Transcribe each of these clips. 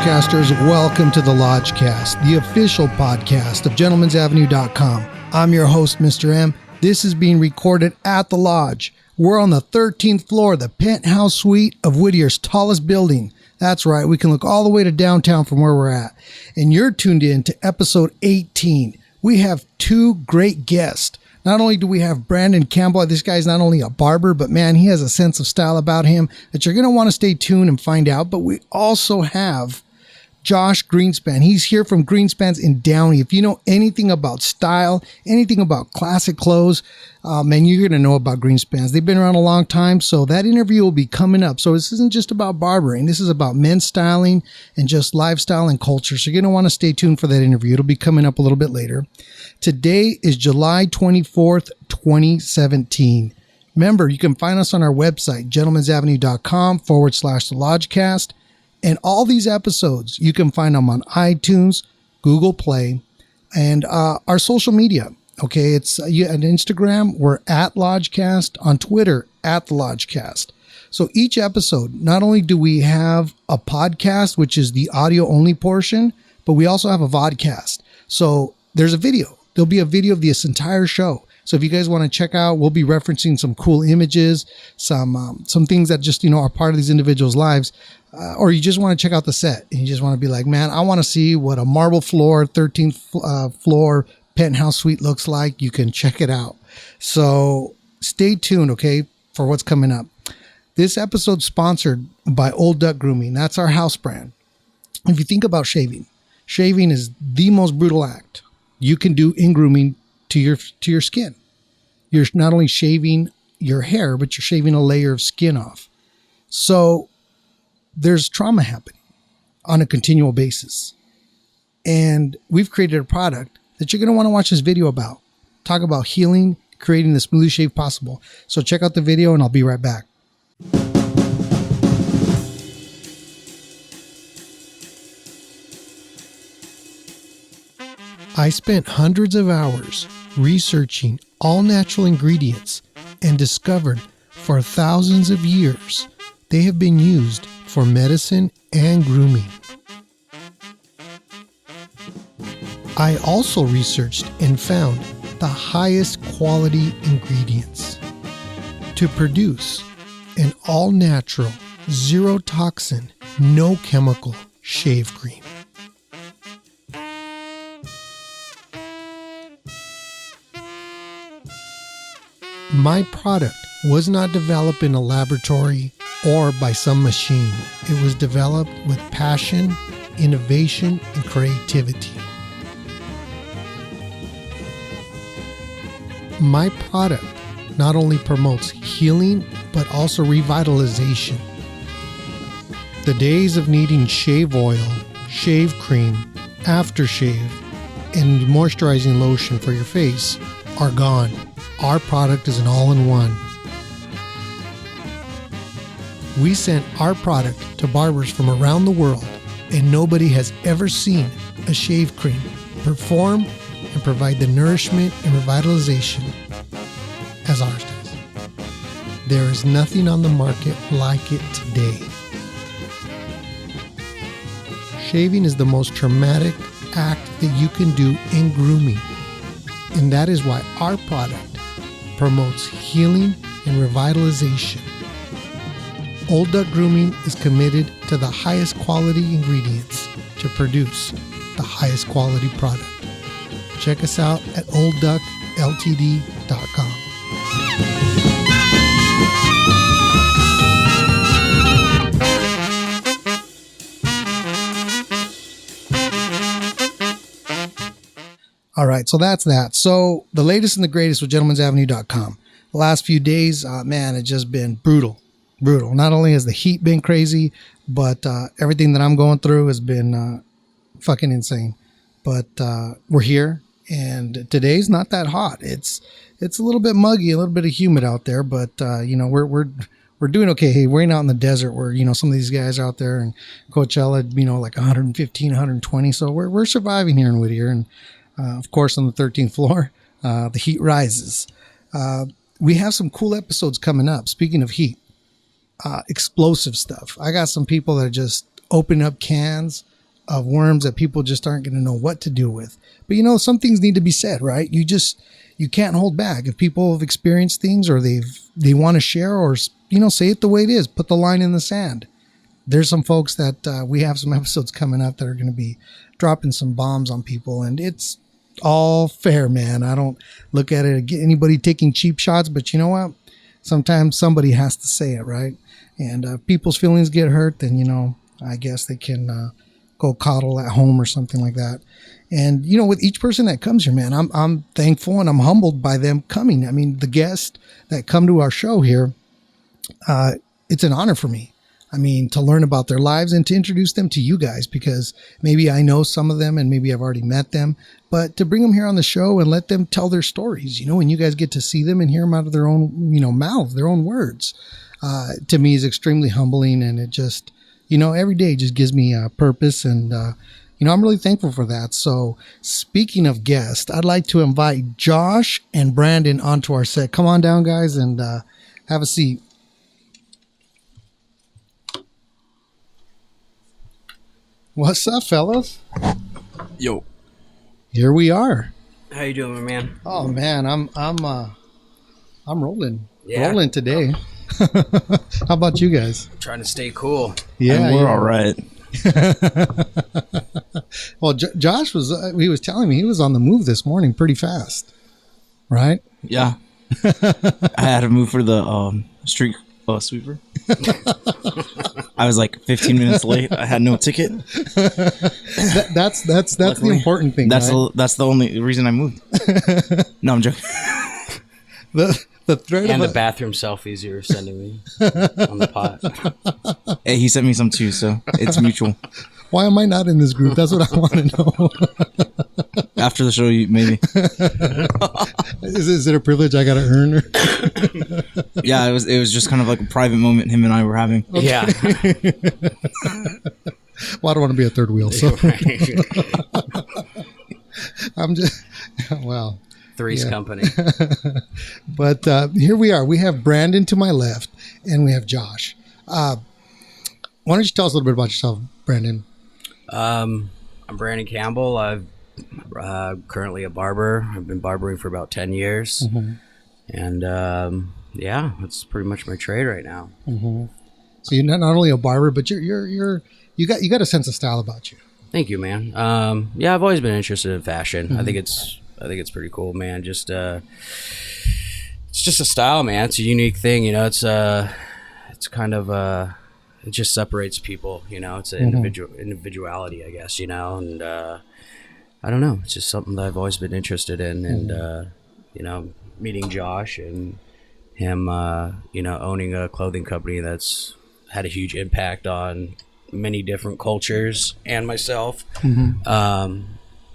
Lodgecasters, welcome to the Lodgecast, the official podcast of Gentlemen'sAvenue.com. I'm your host, Mr. M. This is being recorded at the Lodge. We're on the 13th floor, the penthouse suite of Whittier's tallest building. That's right, we can look all the way to downtown from where we're at. And you're tuned in to episode 18. We have two great guests. Not only do we have Brandon Campbell, this guy's not only a barber, but man, he has a sense of style about him that you're going to want to stay tuned and find out. But we also have Josh Greenspan. He's here from Greenspan's in Downey. If you know anything about style, anything about classic clothes, man, you're going to know about Greenspan's. They've been around a long time, so that interview will be coming up. So this isn't just about barbering. This is about men's styling and just lifestyle and culture. So you're going to want to stay tuned for that interview. It'll be coming up a little bit later. Today is July 24th, 2017. Remember, you can find us on our website, gentlemen'savenue.com/the Lodgecast. And all these episodes, you can find them on iTunes, Google Play, and our social media. Okay, it's on Instagram, we're at Lodgecast, on Twitter, at the Lodgecast. So each episode, not only do we have a podcast, which is the audio only portion, but we also have a vodcast. So there's a video. There'll be a video of this entire show. So if you guys want to check out, we'll be referencing some cool images, some things that just, are part of these individuals' lives. Or you just want to check out the set and you just want to be like, man, I want to see what a marble floor, 13th floor penthouse suite looks like. You can check it out. So stay tuned, okay, for what's coming up. This episode's sponsored by Old Duck Grooming. That's our house brand. If you think about shaving is the most brutal act you can do in grooming to your skin. You're not only shaving your hair, but you're shaving a layer of skin off. So there's trauma happening on a continual basis. And we've created a product that you're going to want to watch this video about. Talk about healing, creating the smoothest shave possible. So check out the video and I'll be right back. I spent hundreds of hours researching all natural ingredients and discovered for thousands of years they have been used for medicine and grooming. I also researched and found the highest quality ingredients to produce an all-natural, zero-toxin, no-chemical shave cream. My product was not developed in a laboratory or by some machine. It was developed with passion, innovation, and creativity. My product not only promotes healing, but also revitalization. The days of needing shave oil, shave cream, aftershave, and moisturizing lotion for your face are gone. Our product is an all-in-one. We sent our product to barbers from around the world, and nobody has ever seen a shave cream perform and provide the nourishment and revitalization as ours does. There is nothing on the market like it today. Shaving is the most traumatic act that you can do in grooming, and that is why our product promotes healing and revitalization. Old Duck Grooming is committed to the highest quality ingredients to produce the highest quality product. Check us out at oldduckltd.com. All right, so that's that. So the latest and the greatest with gentlemen'savenue.com. The last few days, man, it's just been brutal. Not only has the heat been crazy, but everything that I'm going through has been fucking insane. But we're here, and today's not that hot. It's a little bit muggy, a little bit of humid out there, but we're doing okay. Hey, we're out in the desert where some of these guys are out there in Coachella, like 115, 120. So we're surviving here in Whittier, and of course on the 13th floor, the heat rises. We have some cool episodes coming up. Speaking of heat. Explosive stuff. I got some people that are just opening up cans of worms that people just aren't going to know what to do with. But some things need to be said, right? You can't hold back. If people have experienced things or they want to share, or say it the way it is, put the line in the sand. There's some folks that we have some episodes coming up that are going to be dropping some bombs on people, and it's all fair, man. I don't look at it anybody taking cheap shots, but you know what? Sometimes somebody has to say it, right? And if people's feelings get hurt, then I guess they can go coddle at home or something like that. And with each person that comes here, man, I'm thankful and I'm humbled by them coming. I mean, the guests that come to our show here, it's an honor for me. I mean, to learn about their lives and to introduce them to you guys, because maybe I know some of them and maybe I've already met them, but to bring them here on the show and let them tell their stories, and you guys get to see them and hear them out of their own, mouth, their own words, to me is extremely humbling. And it just, every day just gives me purpose. And, I'm really thankful for that. So speaking of guests, I'd like to invite Josh and Brandon onto our set. Come on down, guys, and have a seat. What's up, fellas? Yo. Here we are. How you doing, my man? Oh man, I'm rolling. Yeah. Rolling today. How about you guys? Trying to stay cool. Yeah, we're all right. Well, Josh he was telling me he was on the move this morning pretty fast. Right? Yeah. I had to move for the street sweeper. I was like 15 minutes late. I had no ticket. That's the important thing. That's right? That's the only reason I moved. No, I'm joking. The threat and the bathroom selfies you were sending me on the pot. Hey, he sent me some too, so it's mutual. Why am I not in this group? That's what I want to know. After the show, maybe. Is it a privilege I got to earn? Yeah, it was just kind of like a private moment him and I were having. Okay. Yeah. Well, I don't want to be a third wheel, so I'm just well. Three's company. But here we are. We have Brandon to my left, and we have Josh. Why don't you tell us a little bit about yourself, Brandon? I'm Brandon Campbell. I'm currently a barber. I've been barbering for about 10 years. Mm-hmm. And yeah, that's pretty much my trade right now. Mm-hmm. So you're not only a barber, but you got a sense of style about you. Thank you, man. Yeah, I've always been interested in fashion. Mm-hmm. I think it's pretty cool, man. It's just a style, man. It's a unique thing, it's kind of it just separates people, it's an individuality, I guess, and I don't know, it's just something that I've always been interested in. And meeting Josh and him owning a clothing company that's had a huge impact on many different cultures and myself. Mm-hmm.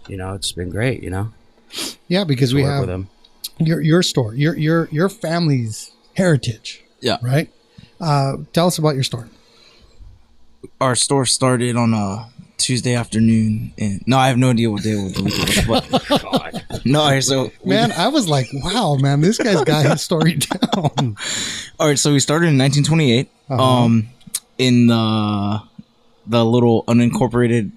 It's been great, Yeah, because we have your store, your family's heritage. Yeah. Right. Tell us about your store. Our store started on a Tuesday afternoon, and no, I have no idea what day of the week it was. But God. No, so man, I was like, wow, man, this guy's got his story down. All right, so we started in 1928, in the little unincorporated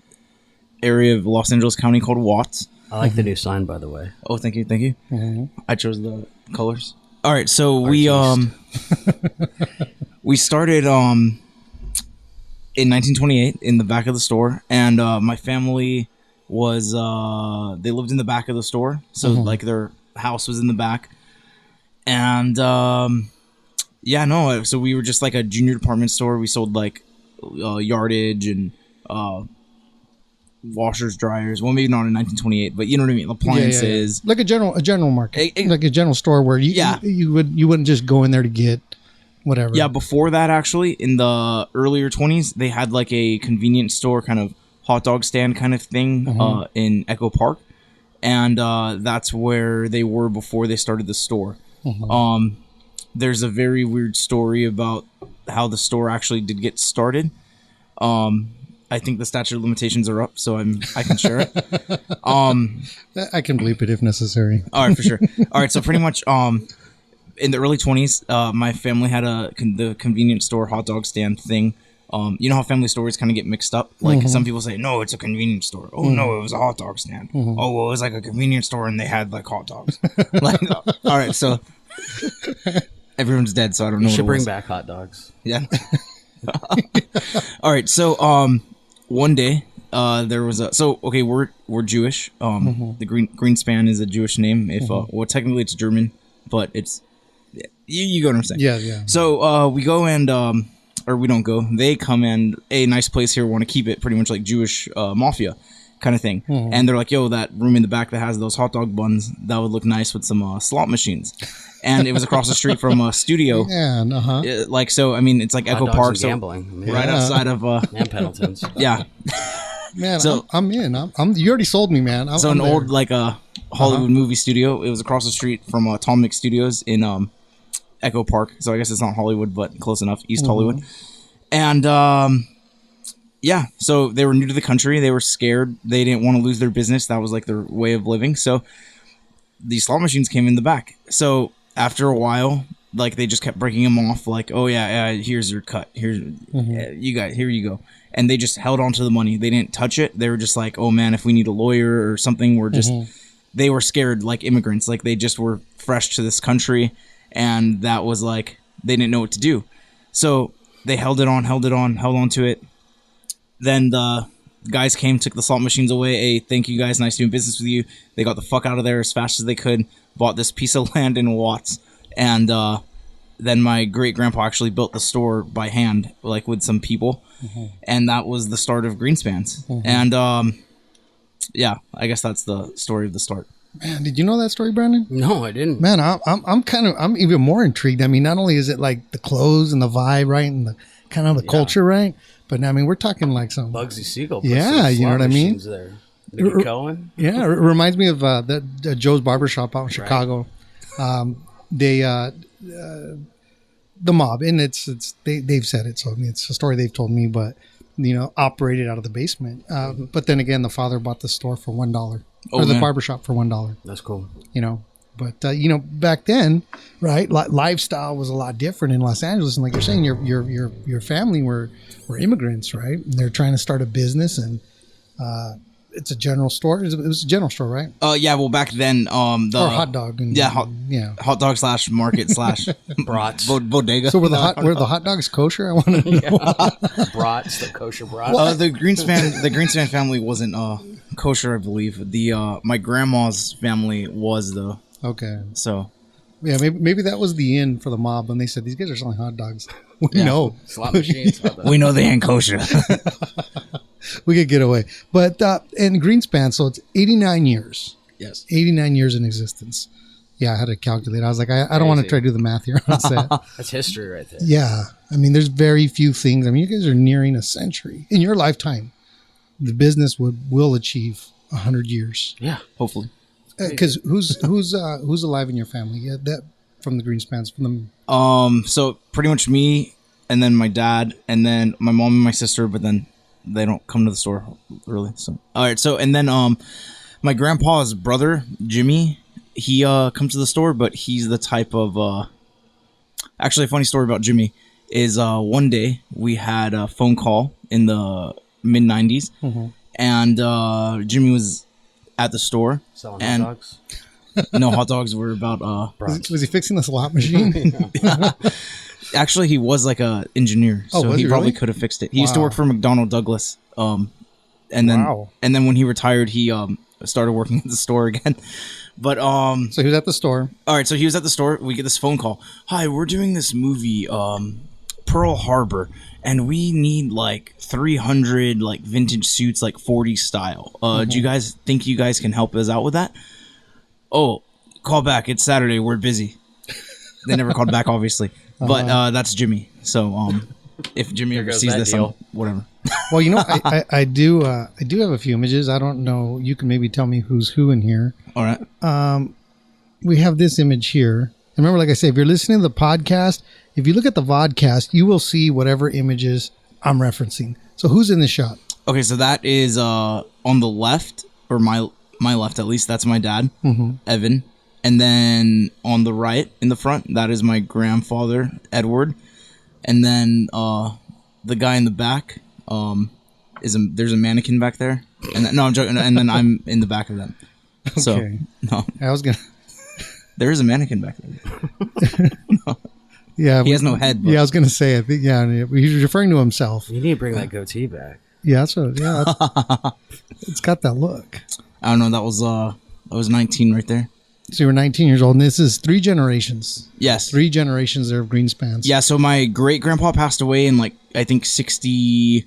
area of Los Angeles County called Watts. I like the new sign, by the way. Oh, thank you. Mm-hmm. I chose the colors. All right, so we started in 1928 in the back of the store, and my family was they lived in the back of the store, so like their house was in the back, and so we were just like a junior department store. We sold like yardage and washers, dryers. Well, maybe not in 1928, but you know what I mean. Appliances, like a general market, like a general store where you wouldn't just go in there to get whatever. Yeah, before that, actually, in the earlier 20s, they had like a convenience store, kind of hot dog stand kind of thing in Echo Park, and that's where they were before they started the store. There's a very weird story about how the store actually did get started. I think the statute of limitations are up, so I can share it. I can bleep it if necessary. All right, for sure. All right, so pretty much in the early 20s, my family had the convenience store hot dog stand thing You know how family stories kind of get mixed up? Like some people say, no, it's a convenience store. Oh, no, it was a hot dog stand. Oh, well, it was like a convenience store and they had like hot dogs. Like, all right, so everyone's dead, so I don't know. You should what it bring was. back hot dogs. Yeah. All right, so one day there was a okay, we're Jewish. The Greenspan is a Jewish name. If well, technically it's German, but it's you go what I'm saying. Yeah. So we go and or we don't go. They come and a nice place here. Want to keep it pretty much like Jewish mafia kind of thing. And they're like, yo, that room in the back that has those hot dog buns, that would look nice with some slot machines. And it was across the street from a studio. Yeah, Like, so, I mean, it's like Hot Echo dogs Park. and So gambling. I mean, right outside of, and Pendleton's. yeah. Man, So- I'm in. You already sold me, man. So I'm an there. old, like, Hollywood movie studio. It was across the street from Tom Mix Studios in Echo Park. So I guess it's not Hollywood, but close enough. East Hollywood. And, yeah, so they were new to the country. They were scared. They didn't want to lose their business. That was like their way of living. So these slot machines came in the back. So after a while, like they just kept breaking them off. Like, oh yeah, here's your cut. Here's you got. Here you go. And they just held on to the money. They didn't touch it. They were just like, oh man, if we need a lawyer or something, we're just. They were scared like immigrants. Like they just were fresh to this country, and that was like they didn't know what to do. So they held on to it. Then the guys came, took the slot machines away. Hey, thank you guys. Nice doing business with you. They got the fuck out of there as fast as they could. Bought this piece of land in Watts. And then my great-grandpa actually built the store by hand, like with some people. And that was the start of Greenspans. And yeah, I guess that's the story of the start. Man, did you know that story, Brandon? No, I didn't. Man, I'm even more intrigued. I mean, not only is it like the clothes and the vibe, right, and the kind of the culture, right, but I mean, we're talking like some Bugsy Siegel. Yeah, you know what I mean? There. Nicky Cohen. Yeah, it reminds me of Joe's Barbershop out in Chicago. They the mob, and they've said it, so I mean, it's a story they've told me, but operated out of the basement. But then again, the father bought the store for $1, or the barbershop for $1. That's cool. But back then, right, lifestyle was a lot different in Los Angeles, and like you're saying, your family were immigrants, right? And they're trying to start a business, and it's a general store. It was a general store, right? Yeah. Well, back then, or hot dog. And, hot dog / market / brats. Bodega. So were the hot dogs kosher? I want to know. Brats, the kosher brats. The Greenspan family wasn't kosher, I believe. The my grandma's family was though. Okay. So. Yeah, maybe that was the end for the mob when they said these guys are selling hot dogs. We know. Slot machines. We know they ain't kosher. We could get away. But in Greenspan, so it's 89 years. Yes. 89 years in existence. Yeah, I had to calculate. I was like, I don't want to try to do the math here. That's history right there. Yeah. I mean, there's very few things. I mean, you guys are nearing a century. In your lifetime, the business will achieve 100 years. Yeah, hopefully. Because who's alive in your family? Yeah, that from the Greenspans, from them. So pretty much me, and then my dad, and then my mom and my sister. But then they don't come to the store really. So all right. So and then my grandpa's brother Jimmy, he comes to the store, but he's the type of actually a funny story about Jimmy is one day we had a phone call in the mid 90s, and Jimmy was at the store. Selling hot dogs? No, hot dogs were about... was he fixing the slot machine? Actually, he was like a engineer, so he probably could have fixed it. He used to work for McDonnell Douglas, and then when he retired, he started working at the store again. But so he was at the store. All right, so he was at the store. We get this phone call. Hi, we're doing this movie, Pearl Harbor, and we need like 300 like vintage suits, like 40s style. Do you guys think you guys can help us out with that? Oh, call back. It's Saturday. We're busy. They never called back, obviously. But that's Jimmy. So if Jimmy ever sees this, whatever. Well, I do have a few images. I don't know. You can maybe tell me who's who in here. All right. We have this image here. And remember, like I say, if you're listening to the podcast, if you look at the vodcast, you will see whatever images I'm referencing. So who's in this shot? Okay, so that is on the left, or my left at least. That's my dad, Evan. And then on the right, in the front, that is my grandfather, Edward. And then the guy in the back there's a mannequin back there, and no, I'm joking, and then I'm in the back of them. So Okay. no, I was gonna. there is a mannequin back there. No. Yeah, He has no head. But Yeah, I was gonna say. I think. Yeah, he's referring to himself. You need to bring that goatee back. Yeah, that's what. Yeah, it's got that look. I don't know. That was 19 right there. So you were 19 years old, and this is 3 generations. Yes. 3 generations there of Greenspans. Yeah. So my great grandpa passed away in like I think 63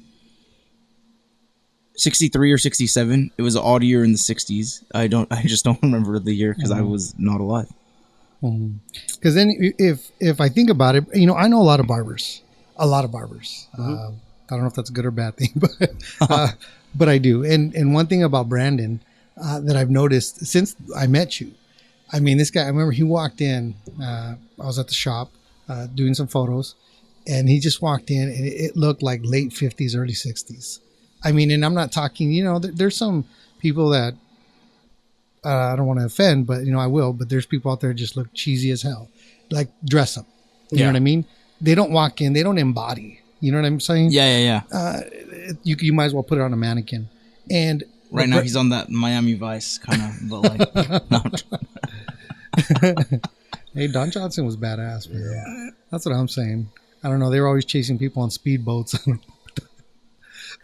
or 67. It was an odd year in the 60s. I just don't remember the year because I was not alive. Because then, if I think about it, I know a lot of barbers. I don't know if that's a good or bad thing, but I do. And one thing about Brandon that I've noticed since I met you, I mean, this guy. I remember he walked in. I was at the shop doing some photos, and he just walked in, and it looked like late 50s, early 60s. I mean, and I'm not talking. There's some people that. I don't want to offend, but I will. But there's people out there that just look cheesy as hell, like dress up. You know what I mean? They don't walk in. They don't embody. You know what I'm saying? Yeah. You might as well put it on a mannequin. And Right now he's on that Miami Vice kind of, but like, no. Hey, Don Johnson was badass, man. Yeah. That's what I'm saying. I don't know. They were always chasing people on speedboats.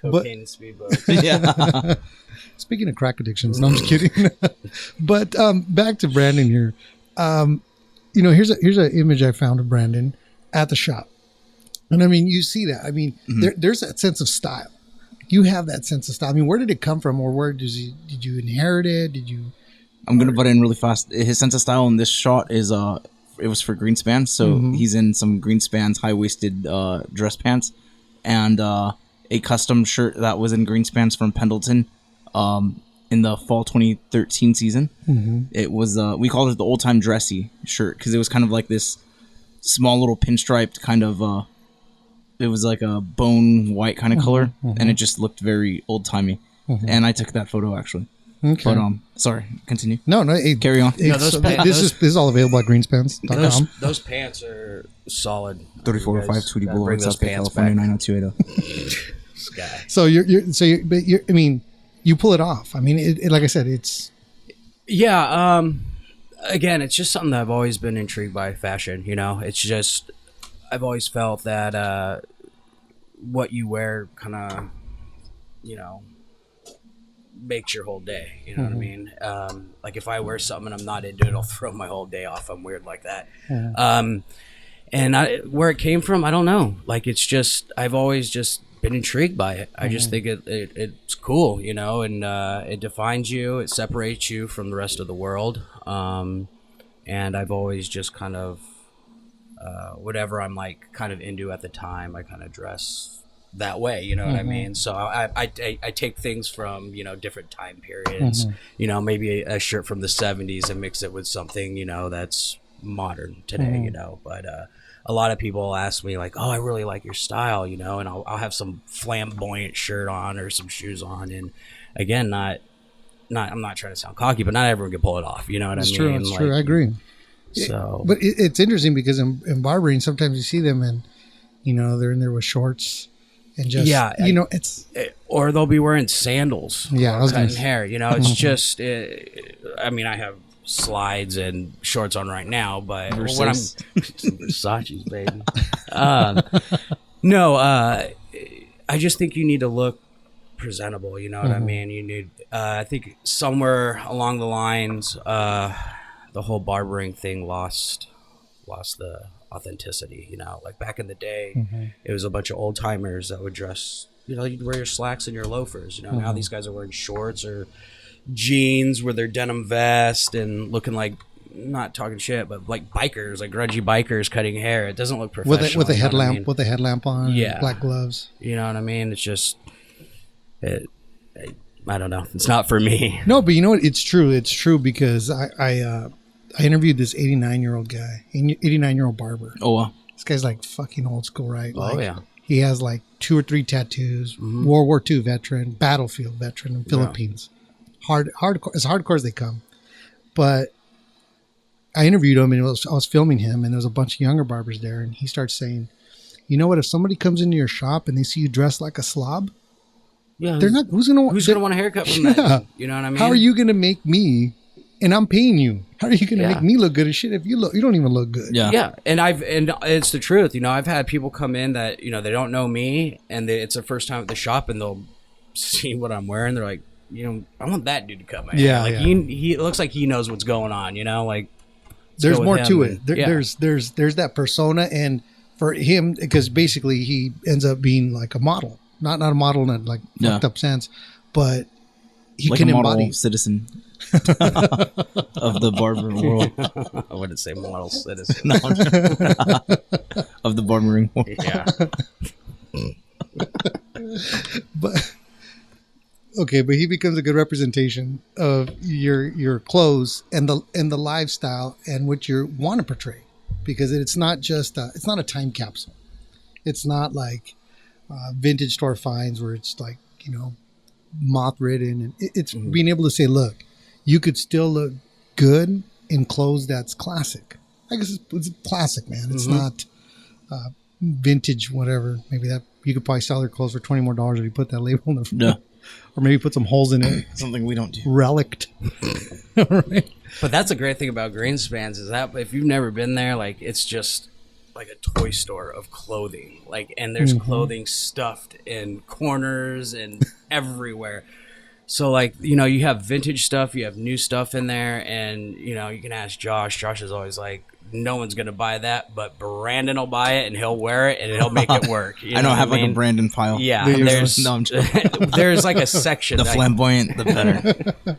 Cocaine and speedboats. Yeah. Speaking of crack addictions, no, I'm just kidding. But back to Brandon here. Here's an image I found of Brandon at the shop, and I mean, you see that. I mean, there's that sense of style. You have that sense of style. I mean, where did it come from, or where did you inherit it? Did you? I'm gonna butt in really fast. His sense of style in this shot is it was for Greenspan, so he's in some Greenspan's high waisted dress pants, and a custom shirt that was in Greenspan's from Pendleton. In the fall 2013 season, it was we called it the old time dressy shirt because it was kind of like this small little pinstriped kind of it was like a bone white kind of color, and it just looked very old timey. And I took that photo actually. Okay. But sorry, continue. No, Carry on. This is all available at greenspans.com. Those pants are solid. 3405 Tweedy Boulevard, South South Bay, California 90280. Sky. So I mean, you pull it off. I mean, it like I said, it's. Yeah. Again, it's just something that I've always been intrigued by fashion. It's just I've always felt that what you wear kind of, makes your whole day. You know what I mean? Like if I wear something and I'm not into it, it'll throw my whole day off. I'm weird like that. And where it came from, I don't know. Like it's just I've always just been intrigued by it. I just think it's cool, and it defines you. It separates you from the rest of the world. And I've always just kind of whatever I'm like kind of into at the time, I kind of dress that way, you know what I mean? So I take things from different time periods, maybe a shirt from the 70s and mix it with something that's modern today, but a lot of people ask me like, oh, I really like your style, and I'll have some flamboyant shirt on or some shoes on, and again, I'm not trying to sound cocky, but not everyone can pull it off, you know what I mean? It's true. I agree. So, but it's interesting because in barbering, sometimes you see them and they're in there with shorts. And just, or they'll be wearing sandals. Yeah, I was cutting hair. It's just. I mean, I have slides and shorts on right now, but when I'm Versace's, baby. No, I just think you need to look presentable. You know what I mean? You need. I think somewhere along the lines, the whole barbering thing lost the authenticity, like back in the day it was a bunch of old timers that would dress, you'd wear your slacks and your loafers, now these guys are wearing shorts or jeans with their denim vest and looking like, not talking shit, but like bikers, like grungy bikers cutting hair. It doesn't look professional with a headlamp, with a headlamp on, and black gloves. You know what I mean? It's just I don't know, it's not for me. No, but you know what, it's true because I interviewed this 89-year-old guy, 89-year-old barber. Oh, wow. This guy's like fucking old school, right? Oh, yeah. He has like 2 or 3 tattoos, World War II veteran, battlefield veteran in Philippines. Hardcore, as hardcore as they come. But I interviewed him and I was filming him and there was a bunch of younger barbers there and he starts saying, you know what? If somebody comes into your shop and they see you dressed like a slob, Yeah, they're not. Who's gonna want a haircut from that? You know what I mean? How are you gonna make me? And I'm paying you. How are you gonna Yeah. make me look good as shit if you don't even look good? Yeah, and it's the truth. You know, I've had people come in that they don't know me, and it's their first time at the shop, and they'll see what I'm wearing. They're like, I want that dude to cut my hair. Like he it looks like he knows what's going on. Like there's more to it. There's that persona, and for him, because basically he ends up being like a model, not a model in a like fucked up sense, but he like can a model embody citizen of the barber world. I wouldn't say model citizen. No. Of the barbering world. Yeah. But okay, but he becomes a good representation of your clothes and the lifestyle and what you want to portray, because it's not just it's not a time capsule. It's not like vintage store finds where it's like moth ridden, and it's being able to say, look, you could still look good in clothes that's classic. I guess it's classic, man. It's not vintage, whatever. Maybe that you could probably sell their clothes for $20 more if you put that label on the front. Yeah. Or maybe put some holes in it. Something we don't do. Relict. Right? But that's a great thing about Greenspan's is that if you've never been there, like it's just like a toy store of clothing. Like, and there's clothing stuffed in corners and everywhere. So like, you have vintage stuff, you have new stuff in there, and you can ask Josh. Josh is always like, no one's gonna buy that, but Brandon will buy it and he'll wear it and he'll make it work. I know I have like a Brandon file. Yeah, There's- there's like a section. The that- flamboyant, the better.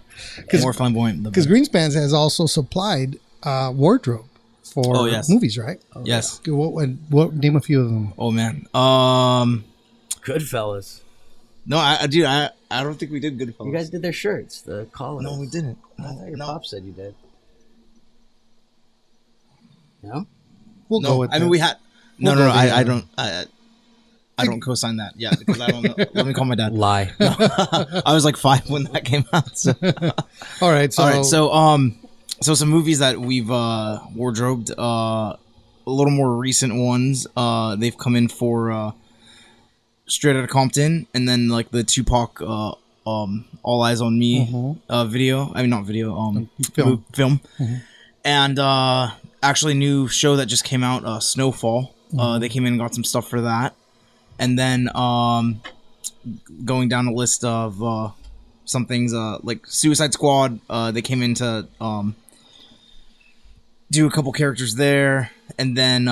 More flamboyant, the Because better. Greenspan's has also supplied wardrobe for movies, right? Yes. What name a few of them? Oh man. Goodfellas. No, I don't think we did Goodfellas. You guys did their shirts, the collars. No, we didn't. I thought your pop said you did. No? We'll go with I mean, that. we had. No, We'll no, go I with don't. I don't co-sign that. Yeah, because I don't know. Let me call my dad. Lie. I was like 5 when that came out. So. All right. So So some movies that we've wardrobed, a little more recent ones. They've come in for Straight Outta Compton, and then like the Tupac All Eyes on Me video. I mean, not video. Film. And actually, new show that just came out, Snowfall. They came in and got some stuff for that, and then going down the list of some things like Suicide Squad. They came in to do a couple characters there, and then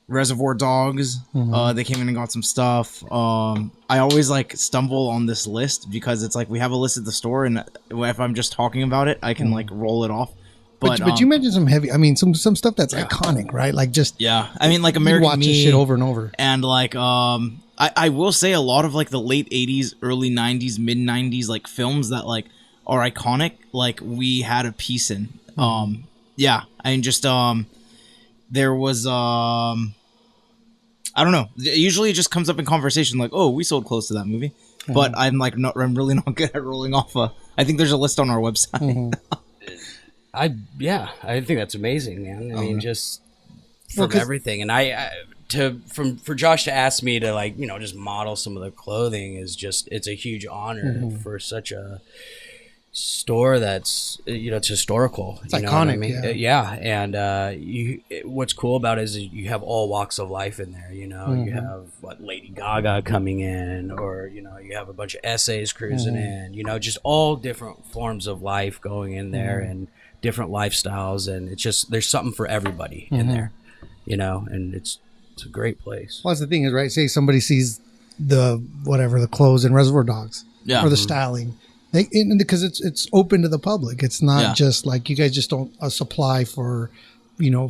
Reservoir Dogs. They came in and got some stuff. I always like stumble on this list because it's like we have a list at the store, and if I'm just talking about it, I can like roll it off. But you mentioned some heavy. I mean, some stuff that's iconic, right? Like just I mean, like you American watch Me, this shit over and over. and like I will say a lot of like the late 80s, early 90s, mid 90s like films that like are iconic. Like we had a piece in. I mean, just there was I don't know. Usually it just comes up in conversation like, oh, we sold close to that movie, but I'm really not good at rolling off. I think there's a list on our website. I think that's amazing, man. I mean, just from everything, and for Josh to ask me to like just model some of the clothing is just it's a huge honor for such a store that's it's historical. It's iconic. And what's cool about it is you have all walks of life in there. You have Lady Gaga coming in, or you have a bunch of essays cruising in. Just all different forms of life going in there and different lifestyles, and it's just there's something for everybody in there, and it's a great place. Well, that's the thing is, right? Say somebody sees the clothes in Reservoir Dogs, or the styling, because it's open to the public. It's not just like you guys just don't supply for,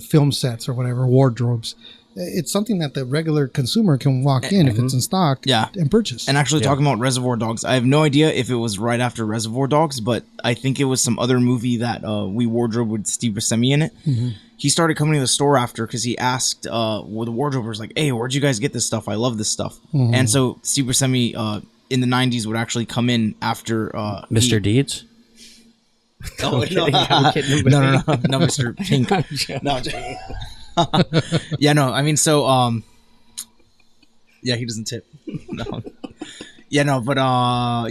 film sets or whatever, wardrobes. It's something that the regular consumer can walk in if it's in stock and purchase. And actually talking about Reservoir Dogs, I have no idea if it was right after Reservoir Dogs, but I think it was some other movie that we wardrobe with Steve Buscemi in it. He started coming to the store after because he asked the wardrobers like, hey, where'd you guys get this stuff? I love this stuff. And so Steve Buscemi in the 90s would actually come in after Mr. Deeds? Oh, I'm kidding. No, Mr. Pink. No, I mean, so Yeah, he doesn't tip. No. Yeah, no, but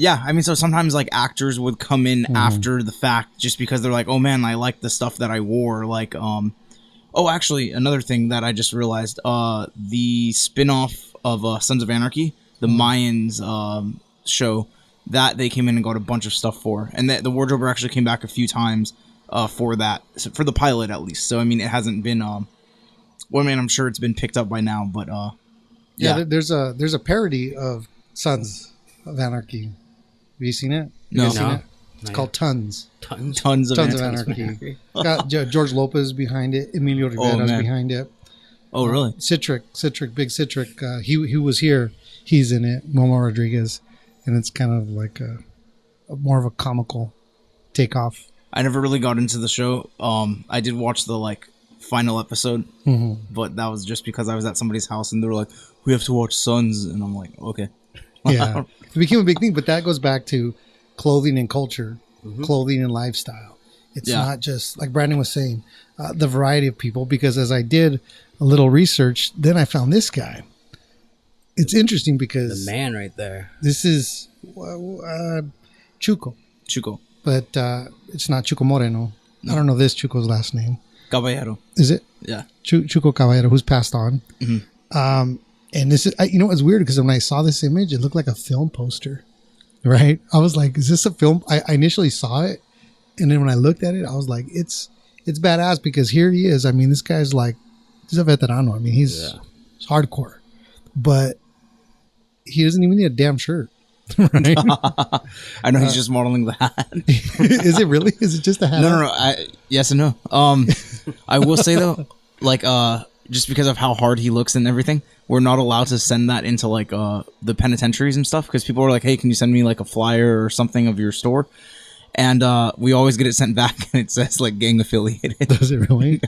yeah, I mean, so sometimes like actors would come in after the fact just because they're like, oh man, I like the stuff that I wore. Like, oh, actually, another thing that I just realized, the spin-off of Sons of Anarchy, the Mayans show, that they came in and got a bunch of stuff for, and the wardrober actually came back a few times for that, for the pilot at least. So I mean, it hasn't been well, I mean, I'm sure it's been picked up by now, but yeah. There's a parody of Sons of Anarchy. Have you seen it? No. You guys seen No. it? It's called Tons. Tons of Anarchy. Got George Lopez behind it. Emilio Rivera's man. behind it. Oh, really? Citric, Big Citric. He was here. He's in it. Momo Rodriguez, and it's kind of like a more of a comical takeoff. I never really got into the show. I did watch the like final episode, but that was just because I was at somebody's house and they were like, "We have to watch Sons," and I'm like, "Okay." Yeah, it became a big thing, but that goes back to clothing and culture, clothing and lifestyle. It's not just like Brandon was saying, the variety of people. Because as I did a little research, then I found this guy. It's interesting because The man right there. this is Chuco, but it's not Chuco Moreno. I don't know this Chuco's last name. Caballero. Is it Yeah. Chuco Caballero, who's passed on? And this is, you know, it's weird because when I saw this image, it looked like a film poster, right? I was like, is this a film? I initially saw it, and then when I looked at it, I was like, it's badass because here he is. I mean, this guy's like, he's a veterano. I mean, he's hardcore, but he doesn't even need a damn shirt, right? I know he's just modeling the hat. Is it really? Is it just a hat? No. Yes and no. I will say though, like, just because of how hard he looks and everything, we're not allowed to send that into like the penitentiaries and stuff because people are like, hey, can you send me like a flyer or something of your store? And we always get it sent back and it says like gang affiliated. Does it really?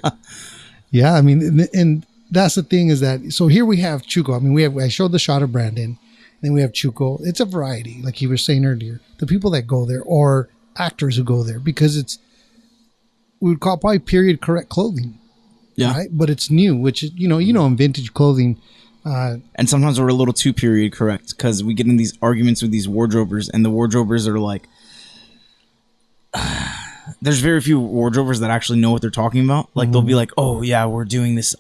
Yeah, I mean, and that's the thing is that, so here we have Chuco. I mean, I showed the shot of Brandon, then we have Chuco. It's a variety, like you were saying earlier. The people that go there or actors who go there because we would call it probably period correct clothing. Yeah. Right? But it's new, which is, you know, in vintage clothing. And sometimes we're a little too period correct because we get in these arguments with these wardrobers, and the wardrobers are like, there's very few wardrobers that actually know what they're talking about. Like they'll be like, oh yeah, we're doing this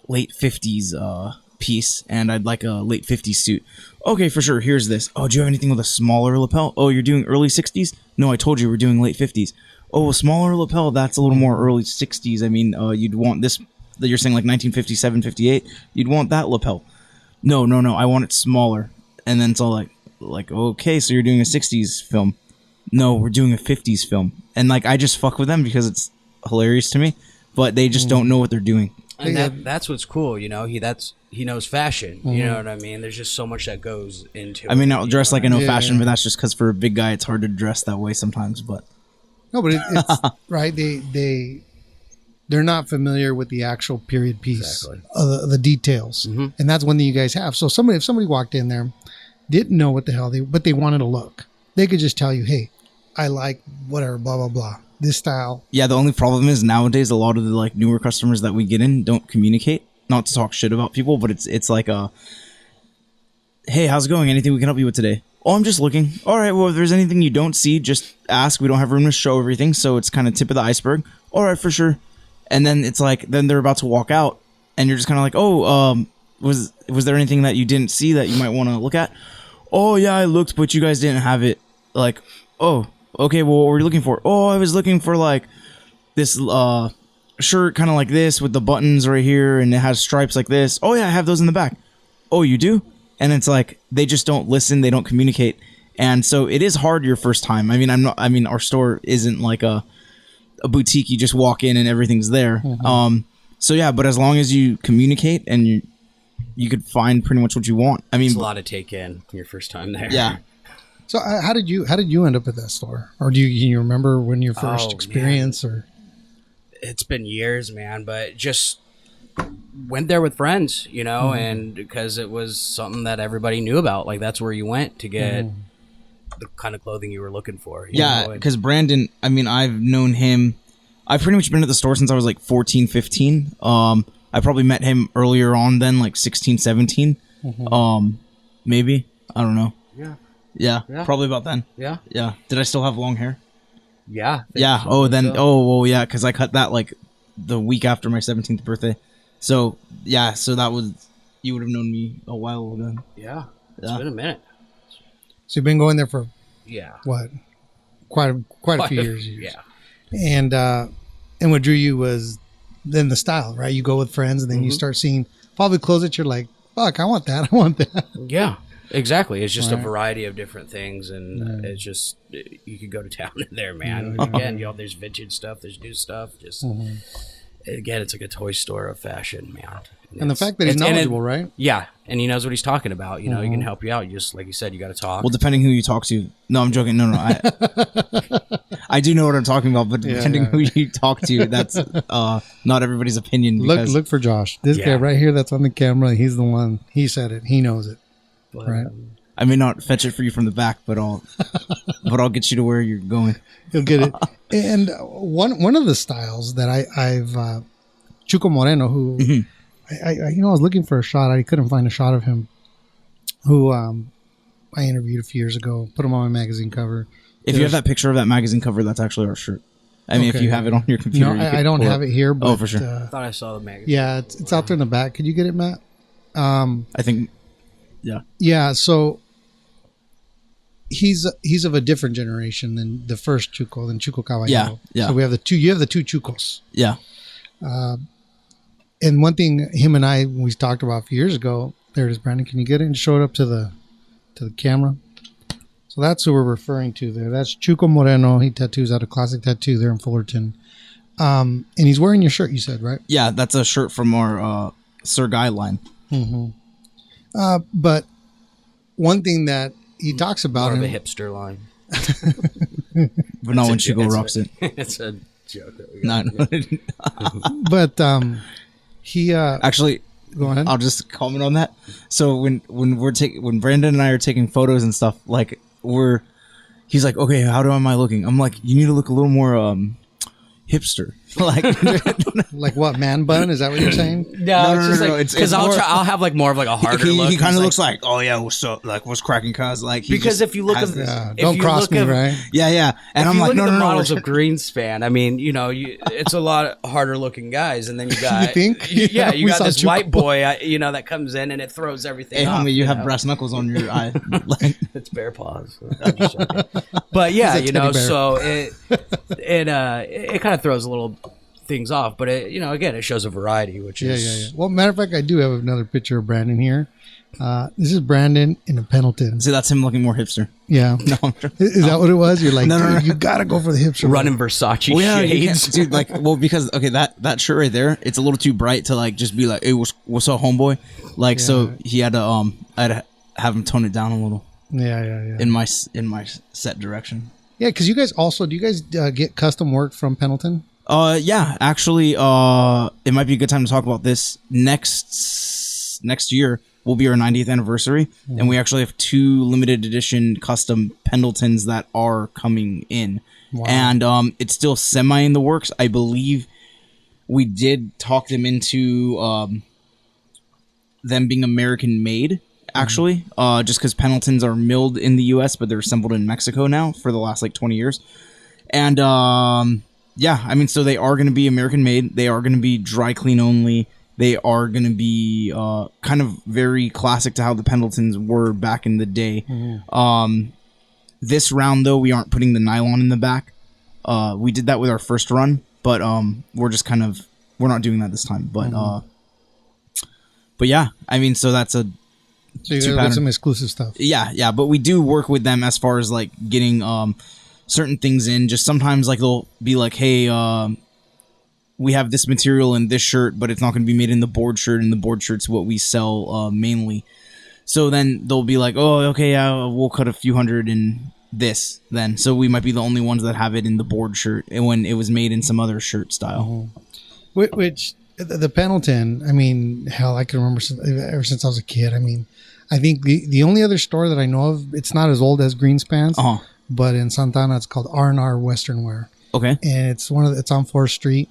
late 50s piece, and I'd like a late 50s suit. Okay, for sure. Here's this. Oh, do you have anything with a smaller lapel? Oh, you're doing early 60s? No, I told you we're doing late 50s. Oh, a smaller lapel, that's a little more early 60s. I mean, you'd want this, that you're saying like 1957, 58, you'd want that lapel. No, I want it smaller. And then it's all like, okay, so you're doing a 60s film. No, we're doing a 50s film. And like, I just fuck with them because it's hilarious to me, but they just don't know what they're doing. And that's what's cool, you know. He knows fashion. You know what I mean? There's just so much that goes into. I mean, I'll it, dress like I know fashion, Yeah. but that's just because for a big guy, it's hard to dress that way sometimes. But No, but it's right. They're not familiar with the actual period piece, Exactly. the details, and that's one thing you guys have. So if somebody walked in there, didn't know what the hell but they wanted to look, they could just tell you, "Hey, I like whatever, blah blah blah, this style." yeah, the only problem is nowadays a lot of the like newer customers that we get in don't communicate. Not to talk shit about people, but it's like hey, how's it going? Anything we can help you with today? Oh, I'm just looking. All right, well, if there's anything you don't see, just ask. We don't have room to show everything, so it's kind of tip of the iceberg. All right, for sure. And then it's like, then they're about to walk out, and you're just kind of like, oh, was there anything that you didn't see that you might want to look at? Oh, yeah, I looked, but you guys didn't have it. Like, oh, okay, well, what were you looking for? Oh, I was looking for, like, this shirt kind of like this with the buttons right here, and it has stripes like this. Oh, yeah, I have those in the back. Oh, you do? And it's like, they just don't listen, they don't communicate. And so it is hard your first time. I mean, our store isn't like a boutique. You just walk in and everything's there. So yeah, but as long as you communicate and you could find pretty much what you want. I mean, It's a lot to take in your first time there. yeah. So how did you end up at that store, or can you remember when your first Oh, experience, or? It's been years, man, but just went there with friends, you know, and because it was something that everybody knew about. Like, that's where you went to get the kind of clothing you were looking for. You Yeah, know? because Brandon, I mean, I've known him. I've pretty much been at the store since I was like 14, 15. I probably met him earlier on then, like 16, 17. Maybe. I don't know. Yeah. Yeah, probably about then. Yeah. Yeah. Did I still have long hair? Yeah. Yeah. Oh, then. Oh, well, yeah, because I cut that like the week after my 17th birthday. So yeah, so that was, you would have known me a while ago. Yeah. It's been a minute. So you've been going there for Yeah. what? Quite a few years. Yeah. And what drew you was then the style, right? You go with friends, and then you start seeing probably clothes that you're like, fuck, I want that. I want that. Yeah. Exactly. It's just a variety of different things, and it's just, you could go to town in there, man. Again, there's vintage stuff, there's new stuff. Just again, it's like a toy store of fashion, man. And the fact that he's knowledgeable, right? Yeah, and he knows what he's talking about. You know, he can help you out. You just, like you said, you got to talk. Well, depending who you talk to. No, I'm joking. No. I do know what I'm talking about, but depending who you talk to, that's not everybody's opinion. Because, look for Josh. This guy right here that's on the camera, he's the one. He said it. He knows it. But, right. I may not fetch it for you from the back, but I'll get you to where you're going. You'll get it. And one of the styles that I've Chuco Moreno, who I was looking for a shot. I couldn't find a shot of him. Who I interviewed a few years ago. Put him on my magazine cover. If you have that picture of that magazine cover, that's actually our shirt. I mean, if you have it on your computer, no, I don't have it here. But, for sure. I thought I saw the magazine. Yeah, it's out there in the back. Could you get it, Matt? I think. Yeah. Yeah. So he's of a different generation than the first Chuco, than Chuco Caballero. Yeah. So we have the two. You have the two Chucos. Yeah. And one thing him and I, we talked about a few years ago, there it is, Brandon. Can you get it and show it up to the camera? So that's who we're referring to there. That's Chuco Moreno. He tattoos out a classic tattoo there in Fullerton. And he's wearing your shirt, you said, right? Yeah, that's a shirt from our Sir Guy line. But one thing that he talks about... More of a hipster line. But not when Chuco rocks it. It's a joke that we got. No. But he... Actually... Go ahead. I'll just comment on that. So when Brandon and I are taking photos and stuff, like he's like, okay, how am I looking? I'm like, you need to look a little more hipster. Like, like what, man bun? Is that what you're saying? No, it's just like, because I'll have like more of like a harder look. He kind of looks like, oh yeah, what's up? Like, what's cracking, cuz? Like, because if you look at don't cross me, right? Yeah. And I'm like, no. Models of Greenspan. I mean, it's a lot harder looking guys, and then you got, you think? Yeah, you got this white boy, that comes in and it throws everything. Hey, off, homie, you have brass knuckles on your eye. It's bear paws. I'm just joking. But yeah, so it kind of throws a little things off, but again, it shows a variety, which is Well, matter of fact, I do have another picture of Brandon here. This is Brandon in a Pendleton. See, that's him looking more hipster. Yeah. No, is that what it was? You're like, no. You gotta go for the hipster. Running Versace shades, dude. Like, because that shirt right there, it's a little too bright to like just be like, hey, what's up, homeboy? Like, so he had to I had to have him tone it down a little. Yeah. In my set direction. Yeah, because do you guys get custom work from Pendleton? Yeah, actually, it might be a good time to talk about this. Next year will be our 90th anniversary, and we actually have 2 limited edition custom Pendletons that are coming in. Wow. And it's still semi in the works. I believe we did talk them into them being American made, actually, just because Pendletons are milled in the U.S., but they're assembled in Mexico now for the last like 20 years. And yeah, I mean, so they are going to be American made. They are going to be dry clean only. They are going to be kind of very classic to how the Pendletons were back in the day. This round, though, we aren't putting the nylon in the back. We did that with our first run, but we're not doing that this time. But yeah, I mean, so that's a... So you got some exclusive stuff. Yeah, but we do work with them as far as like getting... certain things in. Just sometimes like they'll be like, hey, we have this material in this shirt, but it's not going to be made in the board shirt, and the board shirt's what we sell mainly. So then they'll be like, oh, okay, we'll cut a few hundred in this then. So we might be the only ones that have it in the board shirt, and when it was made in some other shirt style. Which the Pendleton, I mean, hell, I can remember ever since I was a kid. I mean, I think the only other store that I know of, it's not as old as Greenspan's. But in Santana, it's called R&R Western Wear. Okay. And it's it's on 4th Street.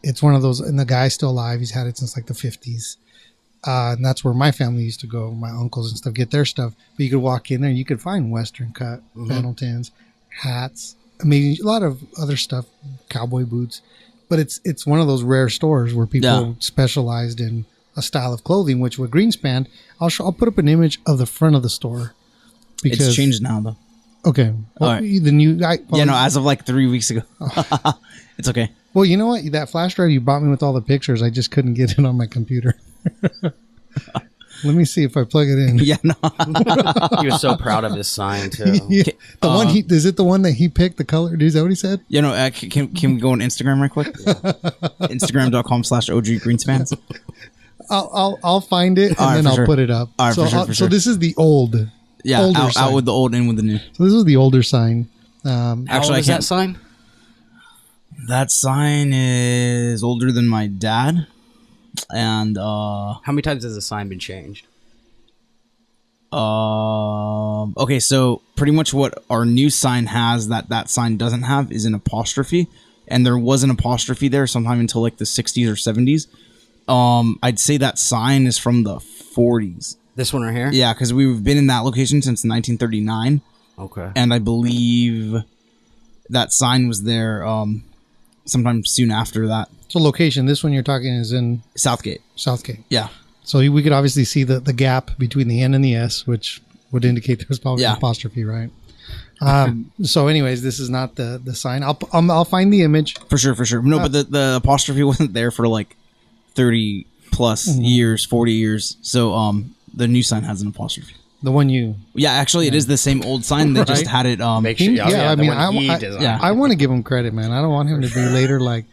It's one of those, and the guy's still alive. He's had it since like the 50s. And that's where my family used to go, my uncles and stuff, get their stuff. But you could walk in there, you could find Western cut, Pendletons, hats, I mean, a lot of other stuff, cowboy boots. But it's one of those rare stores where people specialized in a style of clothing, which with Greenspan, I'll put up an image of the front of the store. Because, it's changed now, though. Okay. Well, all right. The new guy. Well, as of like 3 weeks ago. It's okay. Well, you know what? That flash drive you bought me with all the pictures, I just couldn't get it on my computer. Let me see if I plug it in. Yeah, no. He was so proud of his sign too. Yeah. The one is it the one that he picked the color? Is that what he said? You know, can we go on Instagram right quick? Instagram.com/OG Greenspan. I'll find it and then I'll put it up. All right, so, for so this is the old. Yeah, older out with the old, in with the new. So this is the older sign. Actually, is that sign? That sign is older than my dad. And how many times has the sign been changed? Okay, so pretty much what our new sign has that sign doesn't have is an apostrophe, and there was an apostrophe there sometime until like the 60s or 70s. I'd say that sign is from the 40s. This one right here? Yeah, because we've been in that location since 1939. Okay. And I believe that sign was there sometime soon after that. So location, this one you're talking is in Southgate. Yeah. So we could obviously see the gap between the N and the S, which would indicate there's probably an apostrophe, right? So anyways, this is not the sign. I'll find the image. For sure. No, but the apostrophe wasn't there for like 30 plus years, 40 years. So the new sign has an apostrophe. The one you... Yeah, actually, it is the same old sign. They just had it... Make sure, I mean, I want to give him credit, man. I don't want him to be later like,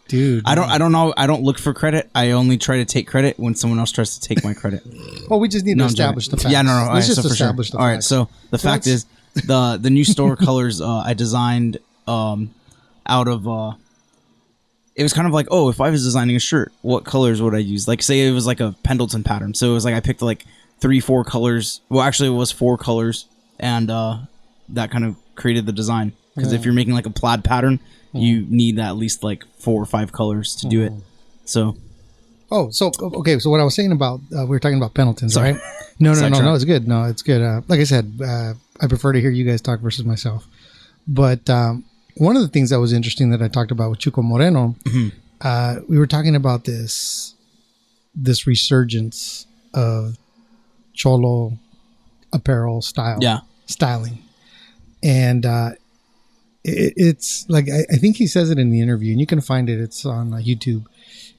dude. I don't know. I don't look for credit. I only try to take credit when someone else tries to take my credit. Well, we just need to establish the facts. Yeah, no. Let's just establish the facts. All right, so the fact is, the new store colors I designed out of... it was kind of like, oh, if I was designing a shirt, what colors would I use? Like, say it was like a Pendleton pattern. So it was like I picked like 3-4 colors. Well, actually, it was 4 colors, and that kind of created the design. Because if you're making like a plaid pattern, you need at least like 4 or 5 colors to do it. So. Oh, so okay. So what I was saying about we were talking about Pendletons, right? No, it's good. No, it's good. Like I said, I prefer to hear you guys talk versus myself. But one of the things that was interesting that I talked about with Chuco Moreno, we were talking about this resurgence of Cholo apparel styling. And it's like, I think he says it in the interview, and you can find it. It's on YouTube.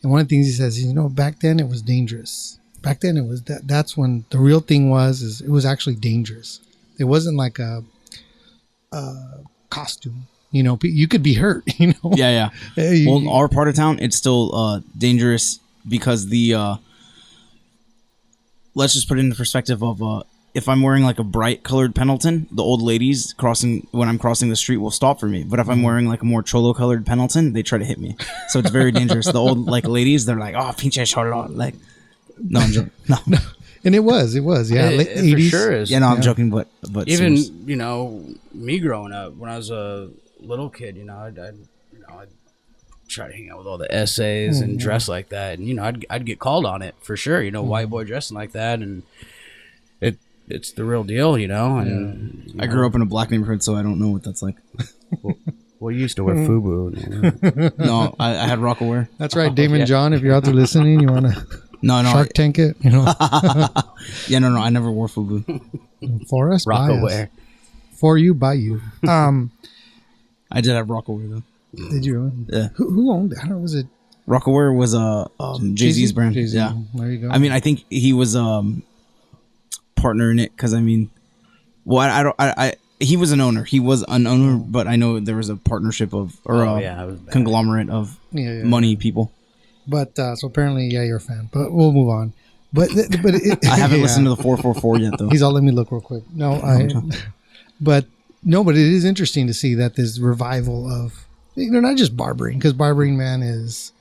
And one of the things he says is, back then it was dangerous. Back then it was that's when the real thing is it was actually dangerous. It wasn't like a costume. You could be hurt, Yeah. Well, our part of town, it's still dangerous because let's just put it in the perspective of if I'm wearing like a bright colored Pendleton, the old ladies when I'm crossing the street will stop for me. But if I'm wearing like a more cholo colored Pendleton, they try to hit me. So it's very dangerous. The old like ladies, they're like, oh, pinche cholo. Like, no, I'm joking. No. And it was, yeah. It 80s. for sure is. Yeah, no, I'm joking, but even serious. Me growing up when I was a little kid, I'd try to hang out with all the essays and dress like that, and I'd get called on it for sure. White boy dressing like that, and it's the real deal, And I grew up in a black neighborhood, so I don't know what that's like. Well, you used to wear FUBU. No, I had Rockaware. That's right, Damon John. If you're out there listening, you want to Shark Tank it, Yeah, no, I never wore FUBU. For us, Rockaware. For you, by you. I did have Rockaware though. Did you really? Yeah. Who owned it? I don't know. Was it Rockaware? Was Jay-Z's brand. Jay-Z. Yeah. There you go. I mean, I think he was partner in it because he was an owner. He was an owner, but I know there was a partnership conglomerate of money people. But so apparently, you're a fan. But we'll move on. But I haven't listened to the 444 yet, though. He's all. Let me look real quick. No, but it is interesting to see that this revival of not just barbering, because barbering, man, is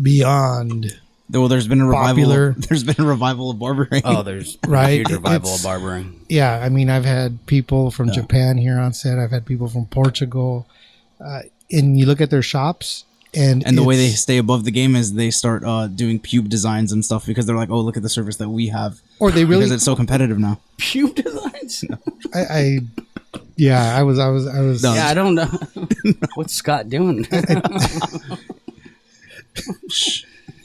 beyond. Well, there's been a popular. There's been a revival of barbering. Oh, there's right? a huge revival of barbering. Yeah, I mean, I've had people from Japan here on set. I've had people from Portugal, and you look at their shops. And the way they stay above the game is they start doing pube designs and stuff because they're like, oh, look at the service that we have. Or they really, because it's so competitive now. Pube designs. I was. No. Yeah, I don't know. What's Scott doing?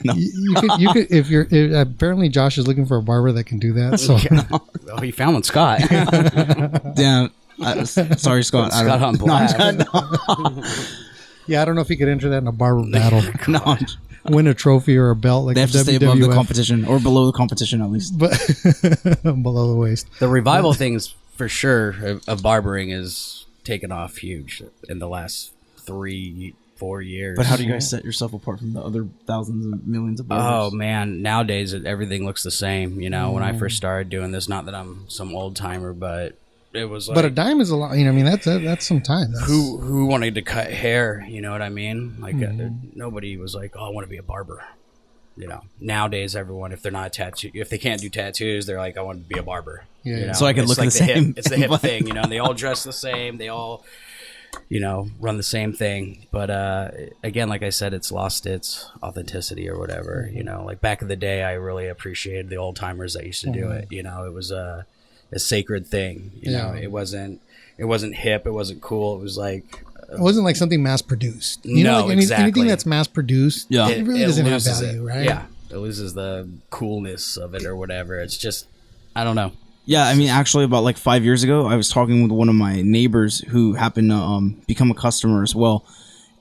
No. You could if apparently Josh is looking for a barber that can do that. So Oh, he found one, Scott. Damn. Sorry, Scott. Scott on blast. yeah, I don't know if he could enter that in a barber battle. No. Win a trophy or a belt like They have to stay above the competition or below the competition at least. but below the waist. The revival things for sure of barbering is taken off huge in the last 3-4 years. But how do you guys set yourself apart from the other thousands and millions of barbers? Oh man, nowadays everything looks the same. You know, when I first started doing this, not that I'm some old timer, but it was like, But a dime is a lot. You know, I mean, that's some time. who wanted to cut hair? You know what I mean? Like nobody was like, oh, I want to be a barber. You know, nowadays everyone, if they're not if they can't do tattoos, they're like, I want to be a barber. Yeah. You know? So I can It's look like the same. It's the hip thing, you know. And they all dress the same. They all, you know, run the same thing. But again, like I said, it's lost its authenticity or whatever. You know, like back in the day, I really appreciated the old timers that used to do it. You know, it was a sacred thing. You know, it wasn't hip. It wasn't cool. It was like. It wasn't like something mass produced. You know, like exactly. anything that's mass produced, it really doesn't have loses value, right? Yeah, it loses the coolness of it or whatever. It's just, I don't know. Yeah, I mean, actually, about like 5 years ago, I was talking with one of my neighbors who happened to become a customer as well,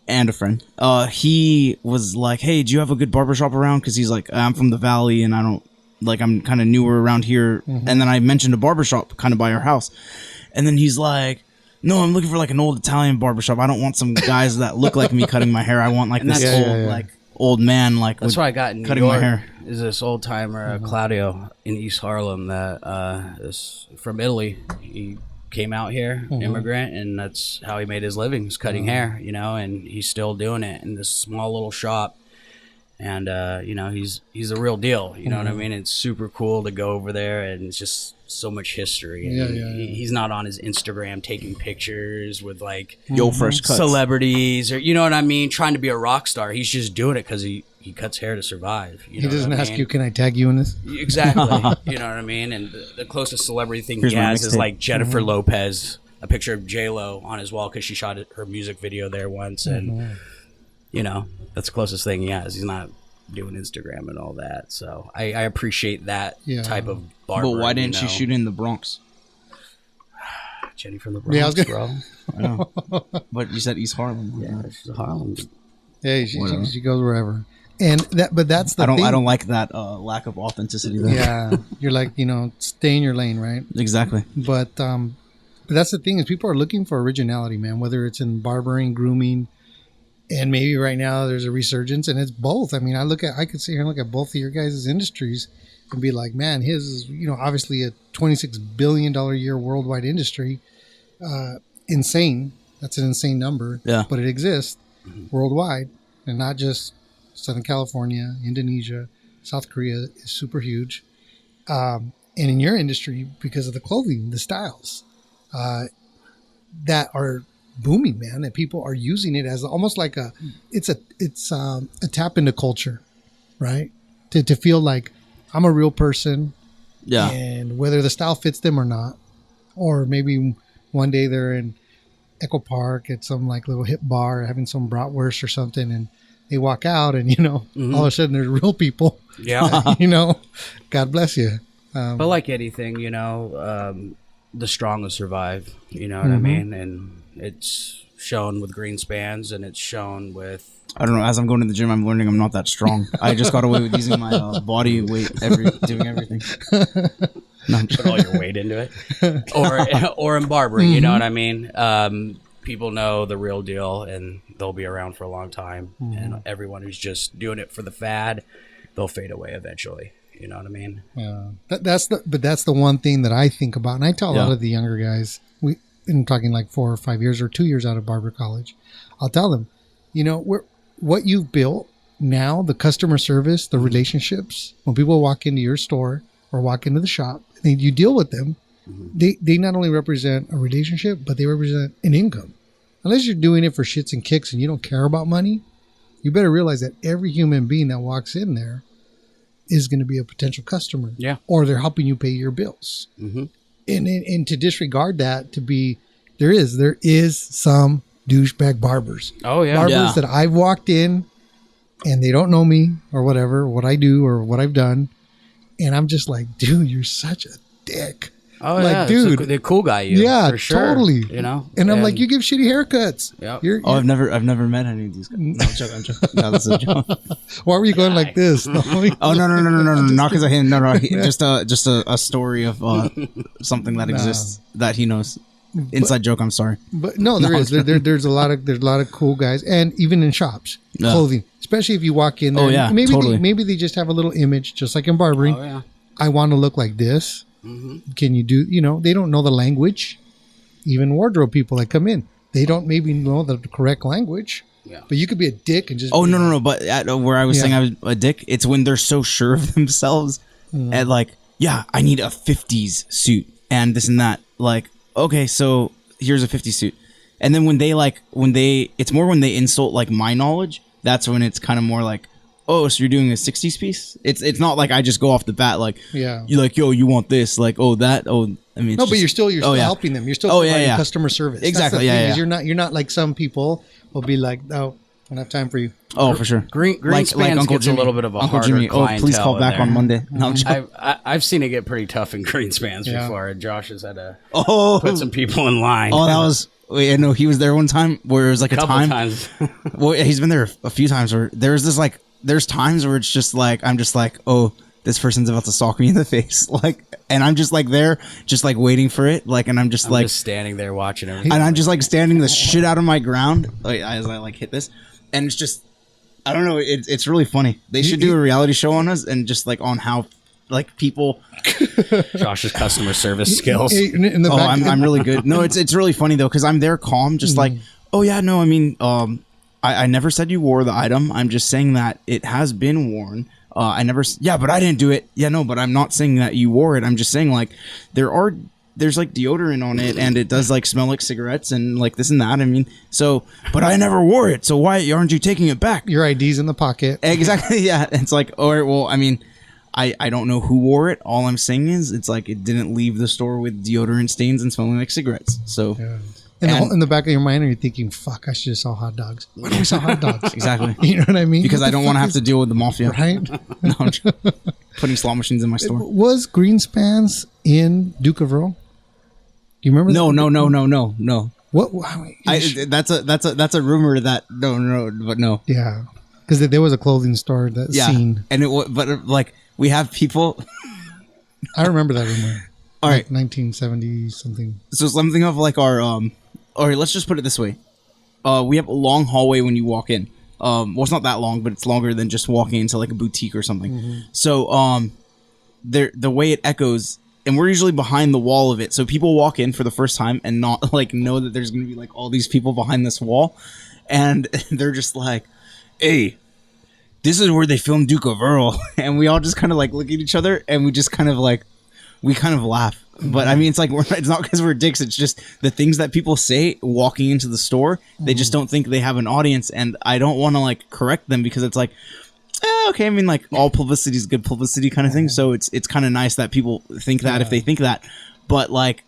and a friend. He was like, "Hey, do you have a good barbershop around?" Because he's like, "I'm from the valley, and I don't like I'm kind of newer around here." And then I mentioned a barbershop kind of by our house, and then he's like, "No, I'm looking for like an old Italian barbershop. I don't want some guys that look like me cutting my hair. I want like this like old man like That's why I got in New cutting York. my hair." Is this old timer Claudio in East Harlem that is from Italy. He came out here, immigrant, and that's how he made his living, was cutting hair, you know, and he's still doing it in this small little shop. And you know, he's a real deal, you know what I mean? It's super cool to go over there, and it's just so much history. And he's not on his Instagram taking pictures with like fresh cuts. celebrities or, you know what I mean, trying to be a rock star. He's just doing it because he cuts hair to survive. You know He doesn't what I ask mean? you, "Can I tag you in this?" Exactly. You know what I mean? And the closest celebrity thing Here's he my has is mixtape. like Jennifer Lopez, a picture of J-Lo on his wall because she shot her music video there once. And, you know, that's the closest thing he has. He's not doing Instagram and all that. So I appreciate that type of barber. But why didn't she shoot in the Bronx? Jenny from the Bronx, Yeah, I was gonna- bro. I know. But you said East Harlem. Yeah, she's a Harlem. Yeah, she goes wherever. And that's the thing. I don't like that lack of authenticity there. Yeah, you're like, you know, stay in your lane, right? Exactly. But that's the thing is people are looking for originality, man. Whether it's in barbering, grooming, and maybe right now there's a resurgence, and it's both. I mean, I could sit here and look at both of your guys' industries and be like, man, his is, you know, obviously a $26 billion a year worldwide industry. Insane. That's an insane number. Yeah. But it exists worldwide, and not just Southern California, Indonesia, South Korea is super huge. And in your industry, because of the clothing, the styles that are booming, man, and people are using it as almost like it's a tap into culture, right? To feel like I'm a real person, Yeah. and whether the style fits them or not, or maybe one day they're in Echo Park at some like little hip bar having some bratwurst or something, and they walk out, and you know, all of a sudden there's real people. Yeah. You know, God bless you. But like anything, you know, the strong will survive. You know what I mean? And it's shown with Greenspans, and it's shown with. I don't know. As I'm going to the gym, I'm learning I'm not that strong. I just got away with using my body weight, doing everything. No, I'm just Put all your weight into it, or in barbering. You know what I mean? People know the real deal, and they'll be around for a long time. And everyone who's just doing it for the fad, they'll fade away eventually. You know what I mean? Yeah, that's the one thing that I think about, and I tell a lot of the younger guys. I'm talking like 4 or 5 years or 2 years out of barber college. I'll tell them, you know, what you've built now, the customer service, the relationships. When people walk into your store or walk into the shop, and you deal with them. They not only represent a relationship, but they represent an income. Unless you're doing it for shits and kicks and you don't care about money, you better realize that every human being that walks in there is going to be a potential customer. Yeah. Or they're helping you pay your bills. Mm-hmm. And to disregard that, to be, there is some douchebag barbers. Oh, yeah. Barbers that I've walked in and they don't know me or whatever, what I do or what I've done. And I'm just like, dude, you're such a dick. Oh, like, yeah. dude, the cool guy you. yeah, for sure, totally. You know? And I'm like, you give shitty haircuts. Yep. I've never met any of these guys. No, I'm joking. No, that's a joke. Why were you going like this? Oh no, not because of him. No, just a story of something that exists that he knows. Inside joke. I'm sorry. But no, there's a lot of cool guys, and even in shops, clothing, especially if you walk in there. Oh yeah, maybe totally. maybe they just have a little image, just like in barbering. Oh, yeah. I want to look like this. Mm-hmm. Can you do? You know, they don't know the language. Even wardrobe people that come in, they don't maybe know the correct language. Yeah. But you could be a dick and just. Oh no. But where I was saying I was a dick, it's when they're so sure of themselves and like, yeah, I need a 50s suit and this and that. Like, okay, so here's a 50s suit, and then when it's more when they insult like my knowledge. That's when it's kind of more like, oh, so you're doing a 60s piece? It's not like I just go off the bat like, Yeah. you're like, yo, you want this? Like, oh, that? Oh, I mean, it's No, but just- you're still helping them. You're still providing customer service. Exactly. That's the thing, Yeah. is You're not like some people will be like, oh, I don't have time for you. Oh, for sure. Greenspan gets a little bit of a Uncle harder Jimmy. Oh, please clientele call in back there. on Monday. No, I'm joking. I've seen it get pretty tough in Greenspans Yeah. before. And Josh has had to Oh, put some people in line. oh, that was. Wait, no, he was there one time where it was like a couple time. times. Well, he's been there a few times where there's this like, there's times where it's just like, I'm just like, oh, this person's about to sock me in the face. Like, and I'm just like there, just like waiting for it. Like, and I'm just like, just standing there watching everything. and I'm just like standing the shit out of my ground like, as I like hit this. And it's just, I don't know. It's really funny. They should do a reality show on us and just like on how like people. Josh's customer service skills. In the Oh, back, I'm really good. No, it's really funny though because I'm there calm, just like, oh yeah, no, I mean, I never said you wore the item. I'm just saying that it has been worn. But I didn't do it. Yeah, no, but I'm not saying that you wore it. I'm just saying like there's like deodorant on it and it does like smell like cigarettes and like this and that. I mean, so, but I never wore it. So why aren't you taking it back? your ID's in the pocket. Exactly. Yeah. It's like, all right, well, I mean, I don't know who wore it. All I'm saying is it's like it didn't leave the store with deodorant stains and smelling like cigarettes. So In the back of your mind, are you thinking, fuck, I should have saw hot dogs. Why don't we sell hot dogs? exactly. You know what I mean? Because What I the don't want to fuck have to deal with the mafia. Right? No, I'm just putting slot machines in my store. Was Greenspan's in Duke of Earl? Do you remember No. What? Wow, That's a rumor that but no. yeah. Because there was a clothing store that Yeah, scene. and like we have people. I remember that rumor. All right, 1970 something. so something of like our All right, let's just put it this way. We have a long hallway when you walk in. Well, it's not that long, but it's longer than just walking into like a boutique or something. Mm-hmm. So the way it echoes. And we're usually behind the wall of it. So people walk in for the first time and not like know that there's going to be like all these people behind this wall. And they're just like, hey, this is where they filmed Duke of Earl. And we all just kind of like look at each other and we just kind of like, we kind of laugh. But I mean, it's like, it's not because we're dicks. It's just the things that people say walking into the store. They just don't think they have an audience. And I don't want to like correct them because it's like, okay, I mean, like all publicity is good publicity kind of thing. So it's kind of nice that people think that if they think that, but like,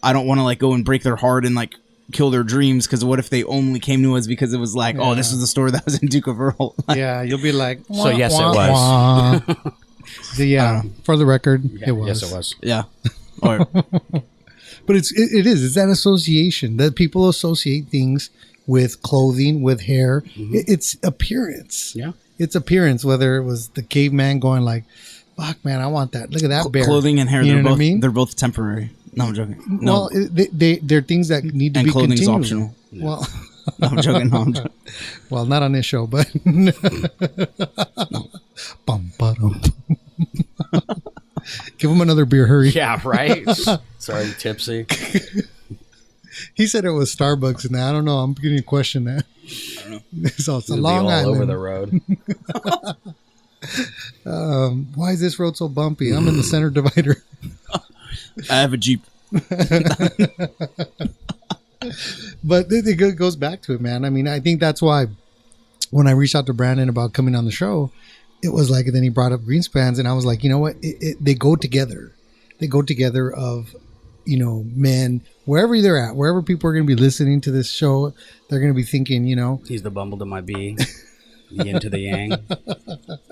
I don't want to like go and break their heart and like kill their dreams. Cause what if they only came to us because it was like, oh, this is the store that was in Duke of Earl. Yeah, you'll be like, So yes, it was. was. So yeah, for the record, it was. Yes, it was. Yeah. All right. But it is. It's that association that people associate things with clothing, with hair. It's appearance. Yeah. It's appearance, whether it was the caveman going like, fuck, man, I want that. Look at that bear. Clothing and hair, You they're know both, what I mean? they're both temporary. No, I'm joking. No. Well, they're things that need to And be clothing's continued. optional. Well, No, I'm joking. No, I'm joking. well, not on this show, but. Bum, ba-dum. Give him another beer, hurry. Yeah, right? Sorry, tipsy. He said it was Starbucks, and I don't know. I'm beginning to question that. I don't know. So it's a It'll be Long all Island. over the road. Why is this road so bumpy? I'm in the center divider. I have a Jeep. But it goes back to it, man. I mean, I think that's why when I reached out to Brandon about coming on the show, it was like, and then he brought up Greenspans, and I was like, you know what? They go together. They go together of, you know, men, wherever they're at, wherever people are going to be listening to this show, they're going to be thinking, you know. He's the bumble to my bee. The yin to the yang.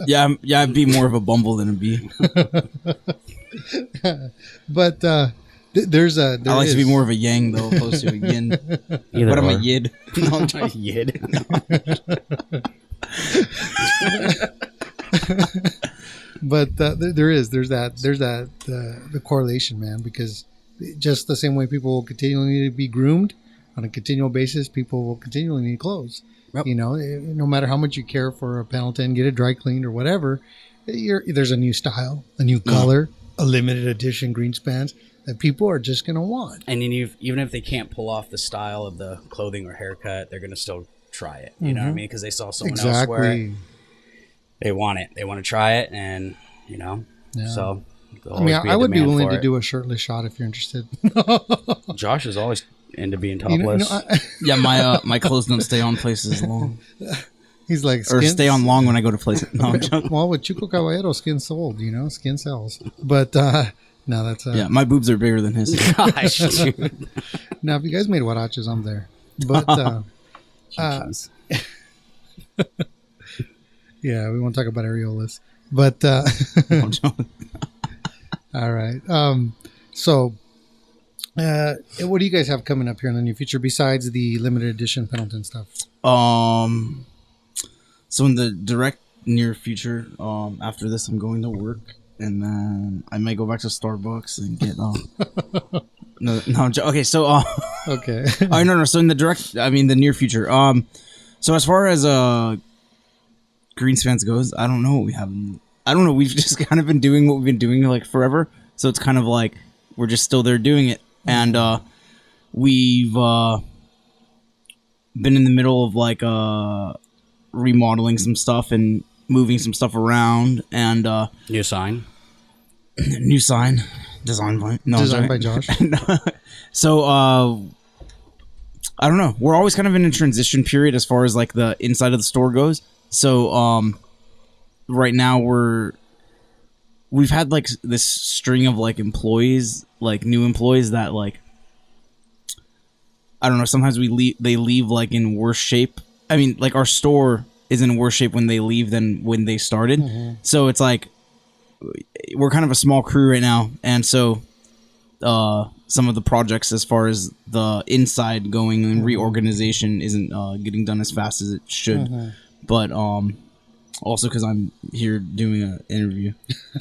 Yeah, I'd be more of a bumble than a bee. But there's a. I like to be more of a yang though, opposed to a yin. But I'm a yid. No, I'm a yid. But there's that the correlation, man, because just the same way people will continually need to be groomed on a continual basis, people will continually need clothes. Yep. You know, no matter how much you care for a Pendleton, get it dry cleaned or whatever, there's a new style, a new color, a limited edition Greenspans that people are just going to want. And then even if they can't pull off the style of the clothing or haircut, they're going to still try it. You know what I mean? Because they saw someone else wear it. They want it. They want to try it, and, you know, so... I mean, I would be willing to do a shirtless shot if you're interested. Josh is always into being topless. Yeah, my clothes don't stay on places long. He's like, or stay on long when I go to places. No, well, with Chico Caballero, skin sold. You know, skin sells. But no, that's yeah. My boobs are bigger than his. Gosh, dude. Now, if you guys made huaraches, I'm there. But yeah, we won't talk about areolas. But all right. So, what do you guys have coming up here in the near future besides the limited edition Pendleton stuff? So in the direct near future, after this, I'm going to work, and then I might go back to Starbucks and get okay. So okay. Oh no. So in the direct, I mean the near future. So as far as Greenspans goes, I don't know what we have. I don't know. We've just kind of been doing what we've been doing like forever. So it's kind of like we're just still there doing it. And we've been in the middle of like remodeling some stuff and moving some stuff around. And new sign. Designed by Josh. So I don't know. We're always kind of in a transition period as far as like the inside of the store goes. So right now we've had like this string of like employees, like new employees that like, I don't know, sometimes they leave like in worse shape. I mean, like our store is in worse shape when they leave than when they started. Mm-hmm. So it's like we're kind of a small crew right now, and so some of the projects as far as the inside going and reorganization isn't getting done as fast as it should. Mm-hmm. But also because I'm here doing an interview.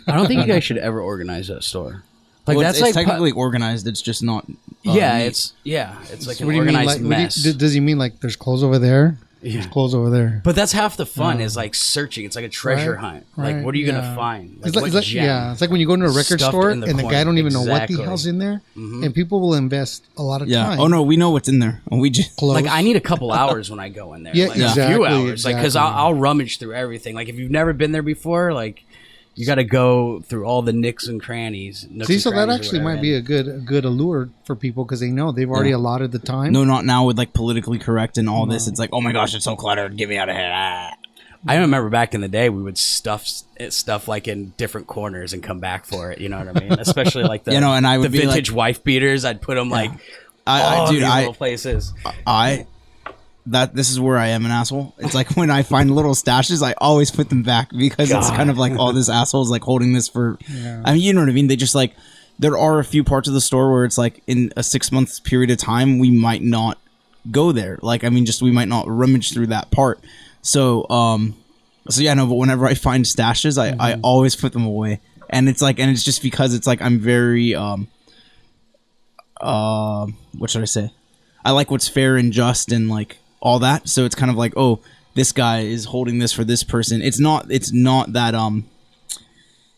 I don't think you guys should ever organize that store. Like well, that's it's like technically organized. It's just not. It's like so an organized mess. Does he mean like there's clothes over there? Yeah. There's clothes over there. But that's half the fun is like searching. It's like a treasure hunt. Like what are you gonna find? Like, it's like when you go into a record store and the guy don't even know what the hell's in there, and people will invest a lot of time. Oh no, we know what's in there. We just like I need a couple hours when I go in there. Yeah, like, exactly, a few hours. Exactly. Like because I'll rummage through everything. Like if you've never been there before, like. You got to go through all the nicks and crannies. So that actually might be a good allure for people because they know they've already allotted the time. No, not now with like politically correct and all this. It's like, oh my gosh, it's so cluttered. Get me out of here. I remember back in the day, we would stuff like in different corners and come back for it. You know what I mean? Especially like the and I would the vintage wife beaters. I'd put them like little places. This is where I am an asshole. It's like when I find little stashes, I always put them back because it's kind of like, oh, this asshole's like holding this for. Yeah. I mean, you know what I mean? They just like there are a few parts of the store where it's like in a 6 month period of time we might not go there. Like I mean, just we might not rummage through that part. So yeah, no. But whenever I find stashes, I always put them away, and it's like, and it's just because it's like I'm very what should I say? I like what's fair and just and like. All that, so it's kind of like, oh, this guy is holding this for this person. It's not that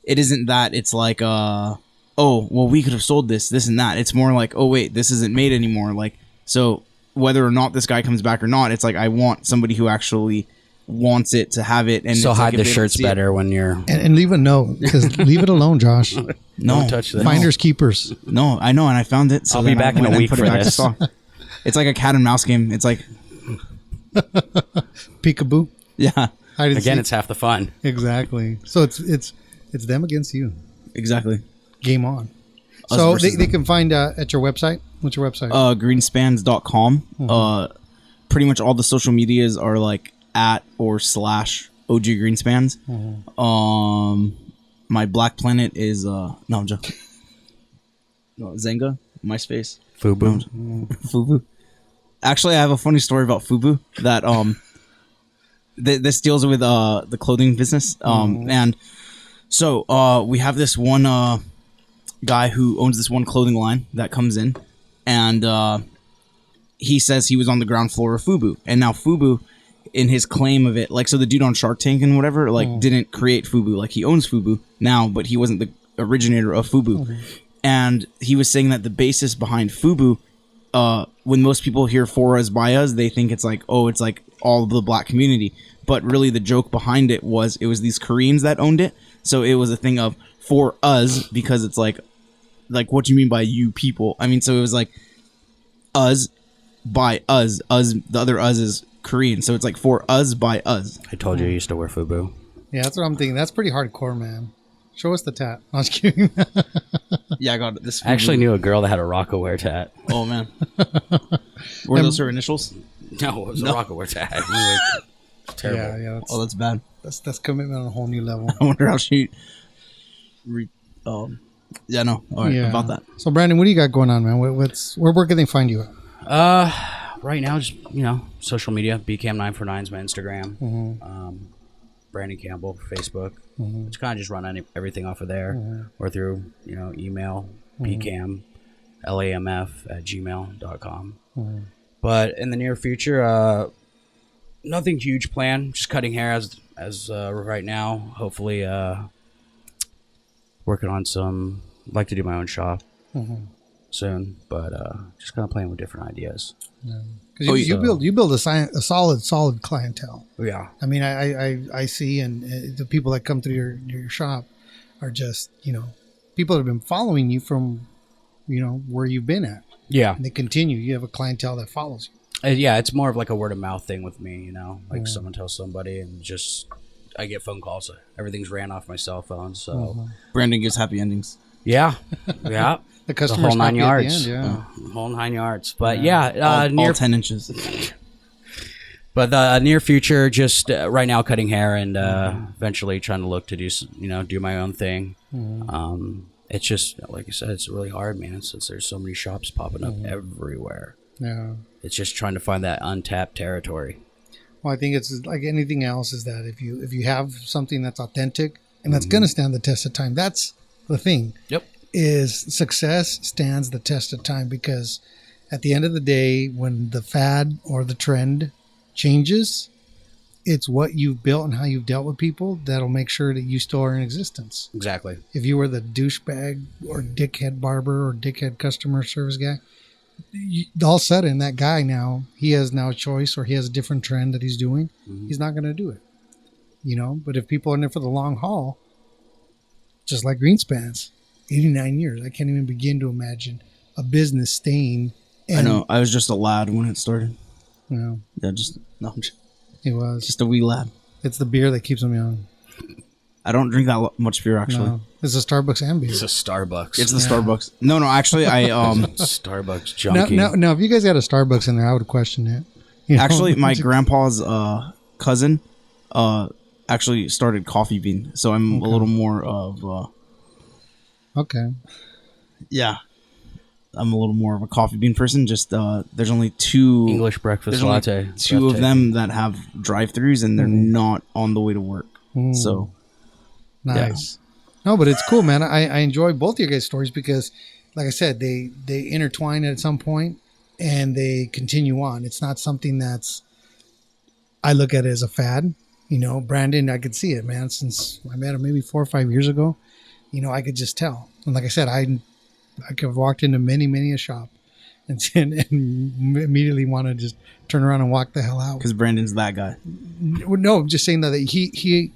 it isn't that it's like oh, well, we could have sold this and that. It's more like, oh wait, this isn't made anymore. Like, so whether or not this guy comes back or not, it's like I want somebody who actually wants it to have it. And so hide like the shirts better when you're and leave a note because leave it alone, Josh. No, don't touch that. Finders keepers. No, I know, and I found it. So I'll be back in a week for this. It's like a cat and mouse game. It's like. Peekaboo. Yeah, Again, it's half the fun. exactly. So it's them against you. exactly. Game on. Us So versus they them. can find at your website. What's your website? Greenspans.com. Pretty much all the social medias are like @ or / OG Greenspans. My Black Planet is no, I'm joking. No, Zenga, MySpace, Fubu. Fubu. Actually, I have a funny story about Fubu that this deals with the clothing business. And so we have this one guy who owns this one clothing line that comes in, and he says he was on the ground floor of Fubu, and now Fubu, in his claim of it, like, so the dude on Shark Tank and whatever, like, didn't create Fubu. Like, he owns Fubu now, but he wasn't the originator of Fubu. And he was saying that the basis behind Fubu, when most people hear for us, by us, they think it's like, oh, it's like all of the black community. But really the joke behind it was these Koreans that owned it. So it was a thing of for us, because it's like what do you mean by you people? I mean, so it was like us by us. Us, the other us is Korean. So it's like for us by us. I told you I used to wear Fubu. Yeah, that's what I'm thinking. That's pretty hardcore, man. Show us the tat. I'm just kidding. Yeah, I got this. I actually knew a girl that had a Rockaware tat. Oh, man. Were those her initials? No, it was a Rockaware tat. It was like terrible. Yeah, Oh, that's bad. that's commitment on a whole new level. I wonder how she... yeah, no. All right, Yeah. about that. So Brandon, what do you got going on, man? Where can they find you at? Right now, just, social media. BCam949 is my Instagram. Brandon Campbell, Facebook. Just kind of just run everything off of there, or through, email, pcam@gmail.com. But in the near future, nothing huge planned. Just cutting hair as right now. Hopefully, working on some. Like to do my own shop soon, but just kind of playing with different ideas. Because you build a solid clientele. Yeah. I mean, I see, and the people that come through your shop are just, people that have been following you from, where you've been at. Yeah. And they continue. You have a clientele that follows you. Yeah, it's more of like a word of mouth thing with me, like someone tells somebody, and just I get phone calls. Everything's ran off my cell phone, so Brandon gives happy endings. yeah. The customer's whole 9 happy at the yards. end, The whole 9 yards. But All 10 inches. But the near future, just right now cutting hair, and eventually trying to look to do do my own thing. It's just, like you said, it's really hard, man, since there's so many shops popping up everywhere. Yeah. It's just trying to find that untapped territory. Well, I think it's like anything else, is that if you have something that's authentic and that's going to stand the test of time, that's the thing. Yep. Is success stands the test of time, because at the end of the day, when the fad or the trend changes, it's what you've built and how you've dealt with people that'll make sure that you still are in existence. Exactly. If you were the douchebag or dickhead barber or dickhead customer service guy, all of a sudden that guy he has a choice, or he has a different trend that he's doing. He's not going to do it. But if people are in there for the long haul, just like Greenspan's, 89 years, I can't even begin to imagine a business staying. I know. I was just a lad when it started. Yeah, it was just a wee lad. It's the beer that keeps him young. I don't drink that much beer, actually. No, it's a Starbucks and beer. It's a Starbucks. It's the Starbucks. No, actually, I Starbucks junkie. Now, if you guys had a Starbucks in there, I would question it. Actually, my grandpa's cousin actually started Coffee Bean, so I'm a little more of okay. Yeah, I'm a little more of a Coffee Bean person. Just there's only two English breakfast latte. Two of them that have drive-throughs, and they're not on the way to work. So nice. Yeah. No, but it's cool, man. I enjoy both of your guys' stories, because, like I said, they intertwine at some point and they continue on. It's not something that's, I look at it as a fad. Brandon, I could see it, man. Since I met him maybe 4 or 5 years ago, I could just tell. And like I said, I could have walked into many a shop and immediately want to just turn around and walk the hell out. Because Brandon's that guy. No, I'm just saying that he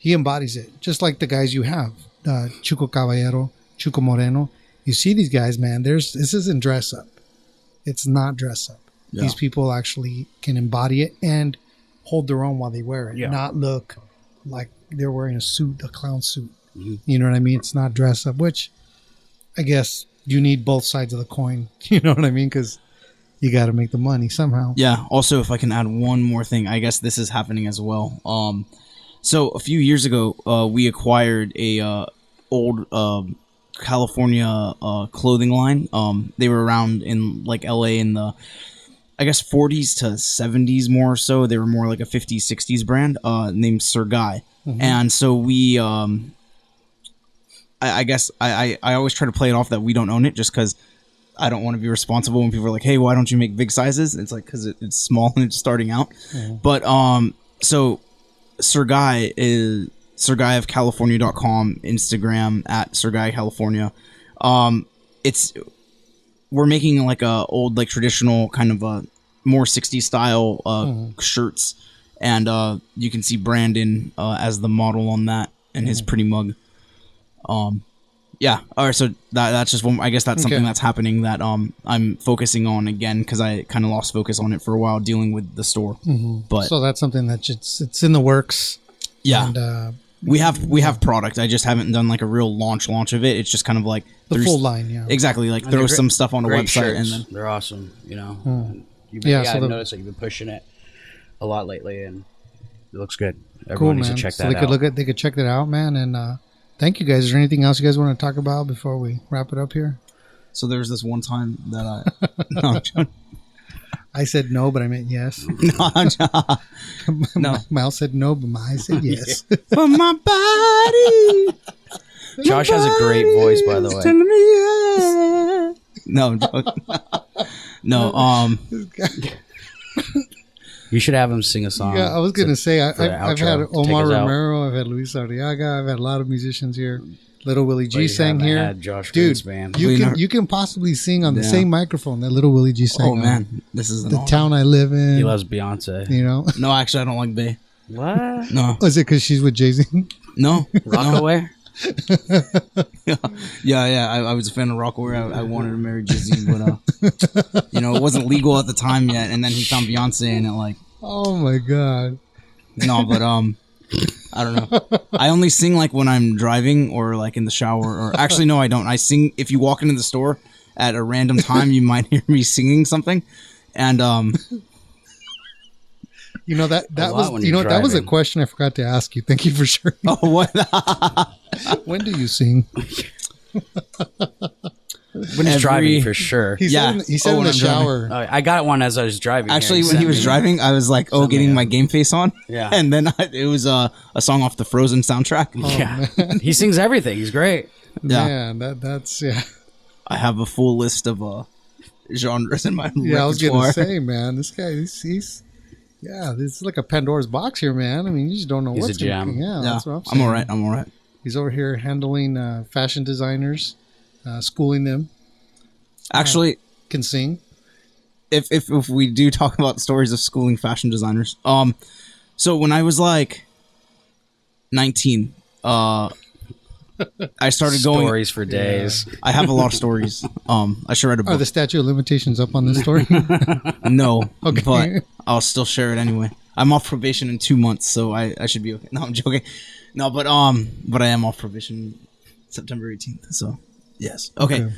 embodies it, just like the guys you have, Chuco Caballero, Chuco Moreno. You see these guys, man. This isn't dress up. It's not dress up. Yeah. These people actually can embody it and hold their own while they wear it, Yeah. not look like they're wearing a clown suit. You know what I mean? It's not dress up, which I guess you need both sides of the coin. You know what I mean? Because you got to make the money somehow. Yeah. Also, if I can add one more thing, I guess this is happening as well. So a few years ago, we acquired a old California clothing line. They were around in like LA in the, I guess, 40s to 70s more so. They were more like a 50s, 60s brand named Sir Guy. And so we, I guess I always try to play it off that we don't own it just because I don't want to be responsible when people are like, hey, why don't you make big sizes? It's like, because it's small and it's starting out. But so Sir Guy is SirGuyofCalifornia.com, Instagram at Sir Guy California. We're making like a old, like traditional kind of a more 60s style shirts. And you can see Brandon as the model on that and his pretty mug. Yeah. All right. So that's just one. I guess that's something that's happening that I'm focusing on again because I kind of lost focus on it for a while dealing with the store. But So that's something that it's in the works. yeah, And we have product. I just haven't done like a real launch of it. It's just kind of like the full line, yeah. Exactly. Like And throw they're some stuff on a great website shirts. and then They're awesome. You know. Yeah, so I've the- noticed that you've been pushing it a lot lately, and it looks good. Cool, Everyone needs man. to check So that they could out. they could check that out, man. And thank you guys. Is there anything else you guys want to talk about before we wrap it up here? so there's this one time that I no, I'm joking. I said no, but I meant yes. No, I'm joking. No. My mouth said no, but my eyes said yes. For my body. Josh has a great voice, by the way. Telling me yes. No, I'm joking. No, You should have him sing a song. Yeah, I was gonna say for the I've had outro. Omar Take us out. Romero, I've had Luis Arriaga, I've had a lot of musicians here. Little Willie G But you sang haven't here. had Josh Dude, Greenspan. you can possibly sing on the Yeah. same microphone that Little Willie G sang oh on. man, this is an The honor. town I live in. He loves Beyonce. You know, No, actually, I don't like Bay. What? No, was it because she's with Jay Z? no, Rockaway? yeah. I was a fan of Rockaway. I wanted to marry Jay-Z, but it wasn't legal at the time yet. And then he found Beyonce, and it like, Oh my god! no, but I don't know. I only sing like when I'm driving or like in the shower. Or actually, no, I don't. I sing if you walk into the store at a random time. You might hear me singing something, and You know that lot was when you're that was a driving. question I forgot to ask you. Thank you for sharing. oh what? When do you sing? When he's driving, for sure. He Yeah. said he said Oh, in when the I'm driving. shower. I got one as I was driving. here. Actually, when sent he was me- driving, I was like, "Oh, getting my game face on." Yeah. and then it was a song off the Frozen soundtrack. Yeah. He sings everything. He's great. Yeah. Man, that's yeah. I have a full list of genres in my Yeah, I was repertoire. gonna say, man, this guy, he's yeah, this is like a Pandora's box here, man. I mean, you just don't know He's what's a gem. going. Yeah, Yeah, that's what I'm saying. I'm all right. He's over here handling fashion designers, schooling them. Actually, Can sing. if we do talk about stories of schooling fashion designers, so when I was like 19, I started going. Stories for days. I have a lot of stories. I should write a Are book. the statute of limitations up on this story? No, Okay. but I'll still share it anyway. I'm off probation in 2 months, so I should be okay. No, I'm joking. No, but I am off probation September 18th. So yes, okay.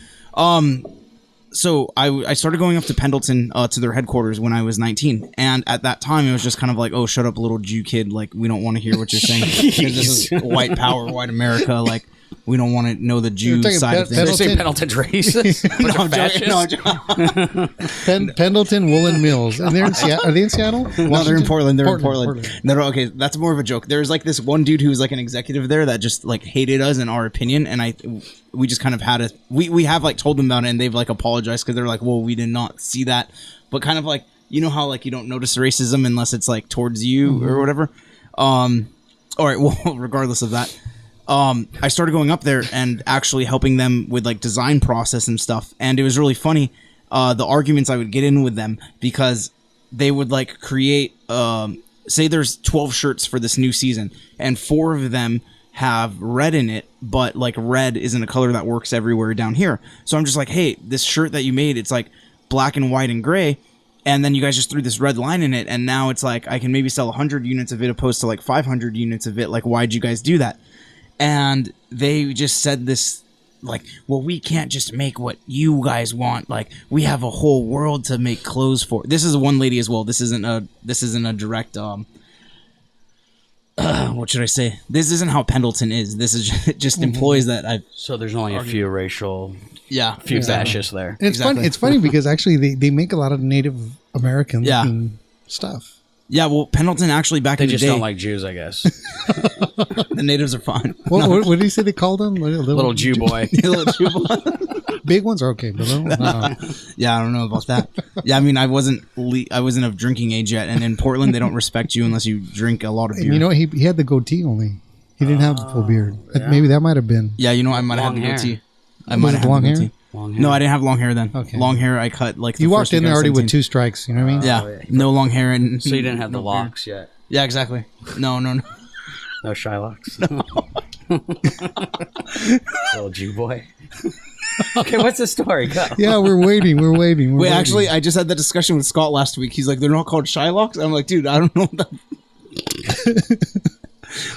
So I started going up to Pendleton to their headquarters when I was 19, and at that time it was just kind of like, oh, shut up, little Jew kid, like we don't want to hear what you're saying. 'Cause this is white power, white America, like we don't want to know the Jew talking side of Did they things. say Pendleton's racist? No, I'm joking. No, I'm joking. Pendleton Woolen Mills, and they're in Seattle. Are they in Seattle? No, they're in Washington? Portland. They're in Portland. No, okay, that's more of a joke. There's like this one dude who was like an executive there that just like hated us and our opinion, and we just kind of had we have like told them about it, and they've like apologized because they're like, well, we did not see that, but kind of like how like you don't notice racism unless it's like towards you or whatever. All right, well, regardless of that. I started going up there and actually helping them with like design process and stuff. And it was really funny, the arguments I would get in with them because they would like create, say there's 12 shirts for this new season and 4 of them have red in it, but like red isn't a color that works everywhere down here. So I'm just like, hey, this shirt that you made, it's like black and white and gray. And then you guys just threw this red line in it, and now it's like I can maybe sell 100 units of it opposed to like 500 units of it. Like, why'd you guys do that? And they just said this, like, well, we can't just make what you guys want. Like, we have a whole world to make clothes for. This is one lady as well. This isn't a direct what should I say? This isn't how Pendleton is. This is just employees that I've. So there's only a few racial, Yeah, few fascists there. And it's funny. It's funny because actually they make a lot of Native American looking stuff. Yeah, well, Pendleton actually back They in the just day, don't like Jews, I guess. the natives are fine. What did he say they called them? Little Jew boy. Little Jew boy. Big ones are okay, but little, no. Yeah, I don't know about that. Yeah, I mean, I wasn't of drinking age yet, and in Portland they don't respect you unless you drink a lot of beer. And you know what? He had the goatee only. He didn't have the full beard. Maybe that might have been. Yeah, you know, I might have had the Long goatee. hair. I might have had long the hair? goatee. Long hair. No, I didn't have long hair then. Okay. Long hair, I cut like. You walked in there already with 17. 2 strikes. You know what I mean? Yeah, no long hair and. So you didn't have the locks yet? Yeah, exactly. No. No Shylocks? Little Jew boy. Okay, what's the story? Go. Yeah, we're waiting. Wait, actually, I just had that discussion with Scott last week. He's like, they're not called Shylocks. I'm like, dude, I don't know what that.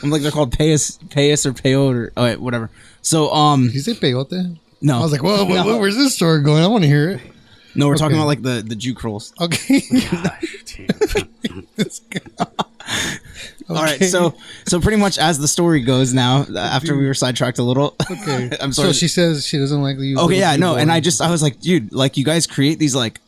I'm like, they're called payas or peyote or whatever. So, Did you say peyote? no, I was like, whoa, where's this story going? I want to hear it. no, we're talking about like the Jew curls. Okay. All right, so pretty much as the story goes now, after we were sidetracked a little. Okay. I'm sorry. So she says she doesn't like you. Okay, yeah, no, and I was like, dude, like you guys create these like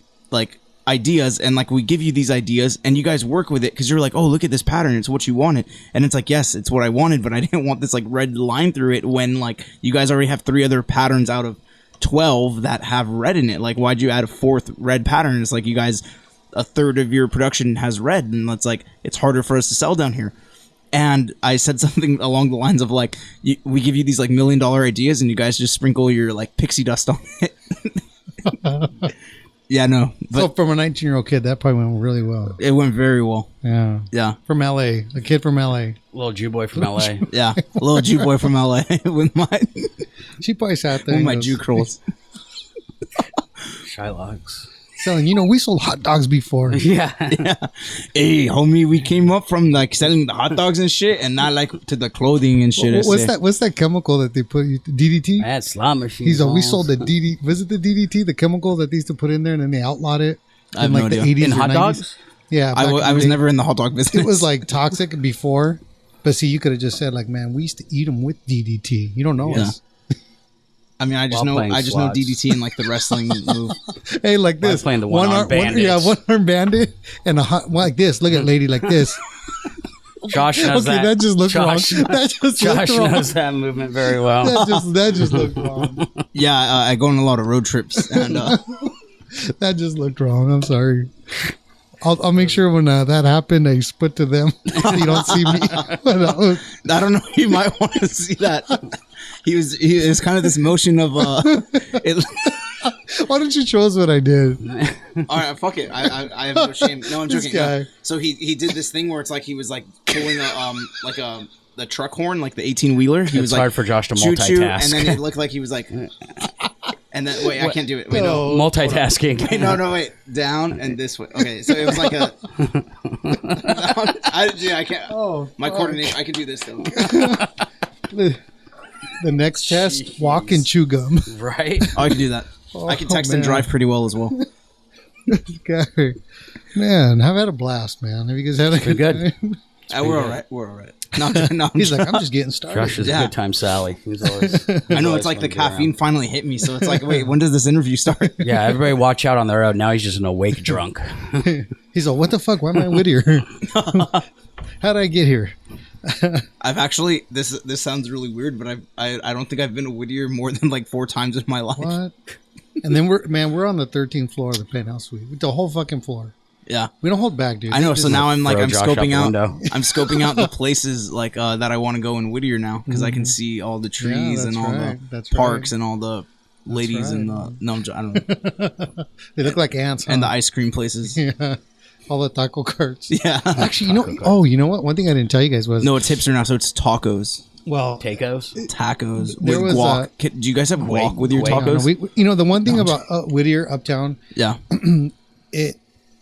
ideas, and like we give you these ideas, and you guys work with it because you're like, oh, look at this pattern, it's what you wanted, and it's like, yes, it's what I wanted, but I didn't want this like red line through it when like you guys already have 3 other patterns out of 12 that have red in it. Like, why'd you add a 4th red pattern? It's like you guys, a third of your production has red, and it's like it's harder for us to sell down here. And I said something along the lines of like, we give you these like $1 million ideas, and you guys just sprinkle your like pixie dust on it. Yeah, no. But so from a 19-year-old kid, that probably went really well. it went very well. Yeah. Yeah. From L.A. A kid from L.A. Little Jew boy from LA. Yeah. A little Jew boy from LA with my She probably sat there. with and my goes, Jew curls. Shylocks. Selling, we sold hot dogs before. Yeah. Hey, homie, we came up from like selling the hot dogs and shit, and not like to the clothing and shit. What's that chemical that they put? DDT? I had slot machines. He's we sold the DDT. Was it the DDT, the chemical that they used to put in there, and then they outlawed it I have in like no the idea. 80s In or hot 90s? dogs? Yeah, I was never in the hot dog business. It was like toxic before, but see, you could have just said like, man, we used to eat them with DDT. You don't know Yeah. us. I mean, I just While know playing slots. DDT and like the wrestling move. Hey, like this. playing the one-arm bandits. one arm bandit and a hot like this. Look at lady like this. Josh knows Okay, that just looked wrong. That just Josh looked wrong. knows that movement very well. That just looked wrong. Yeah, I go on a lot of road trips, and That just looked wrong. I'm sorry. I'll make sure when that happened, I split to them. You don't see me. I don't know. You might want to see that. He was kind of this motion of it. Why don't you show us what I did? All right, fuck it. I have no shame. No, I'm This joking. guy. No. So he did this thing where it's like he was like pulling the truck horn, like the 18-wheeler. He was like hard for Josh to choo-choo, multitask. and then it looked like he was like, and then wait, I can't do it. Wait, no. Multitasking. Wait, no, wait. Down and this way. Okay, so it was like a. I can't. Oh, My coordination. I can do this though. The next test, walk and chew gum. Right? Oh, I can do that. I can text and man. drive pretty well as well. Okay. Man, I've had a blast, man. Have you guys had a good good. time? We're all right. We're all right. No, I'm He's like, I'm just getting started. Josh is Yeah. a good time Sally. He's always, I know it's like the caffeine finally hit me, so it's like, wait, when does this interview start? Yeah, everybody watch out on the road. Now he's just an awake drunk. He's like, what the fuck? Why am I in Whittier? How did I get here? I've actually this sounds really weird, but I don't think I've been to Whittier more than like 4 times in my life. What? And then we're on the 13th floor of the penthouse suite. The whole fucking floor. Yeah, We don't hold back, dude. I know. So now I'm like Throw I'm Josh out scoping the out. window. I'm scoping out the places like that I want to go in Whittier now because I can see all the trees and that's all right. the That's parks right. and all the ladies and the no, I don't know, They look like ants, huh? and the ice cream places. Yeah. All the taco carts. Yeah. Actually, you know what? One thing I didn't tell you guys was No, it's hipster now, so it's tacos. well, Tacos? Tacos There with was, guac. Do you guys have guac with your wait, I don't know. tacos? The one thing about Whittier Uptown, Yeah.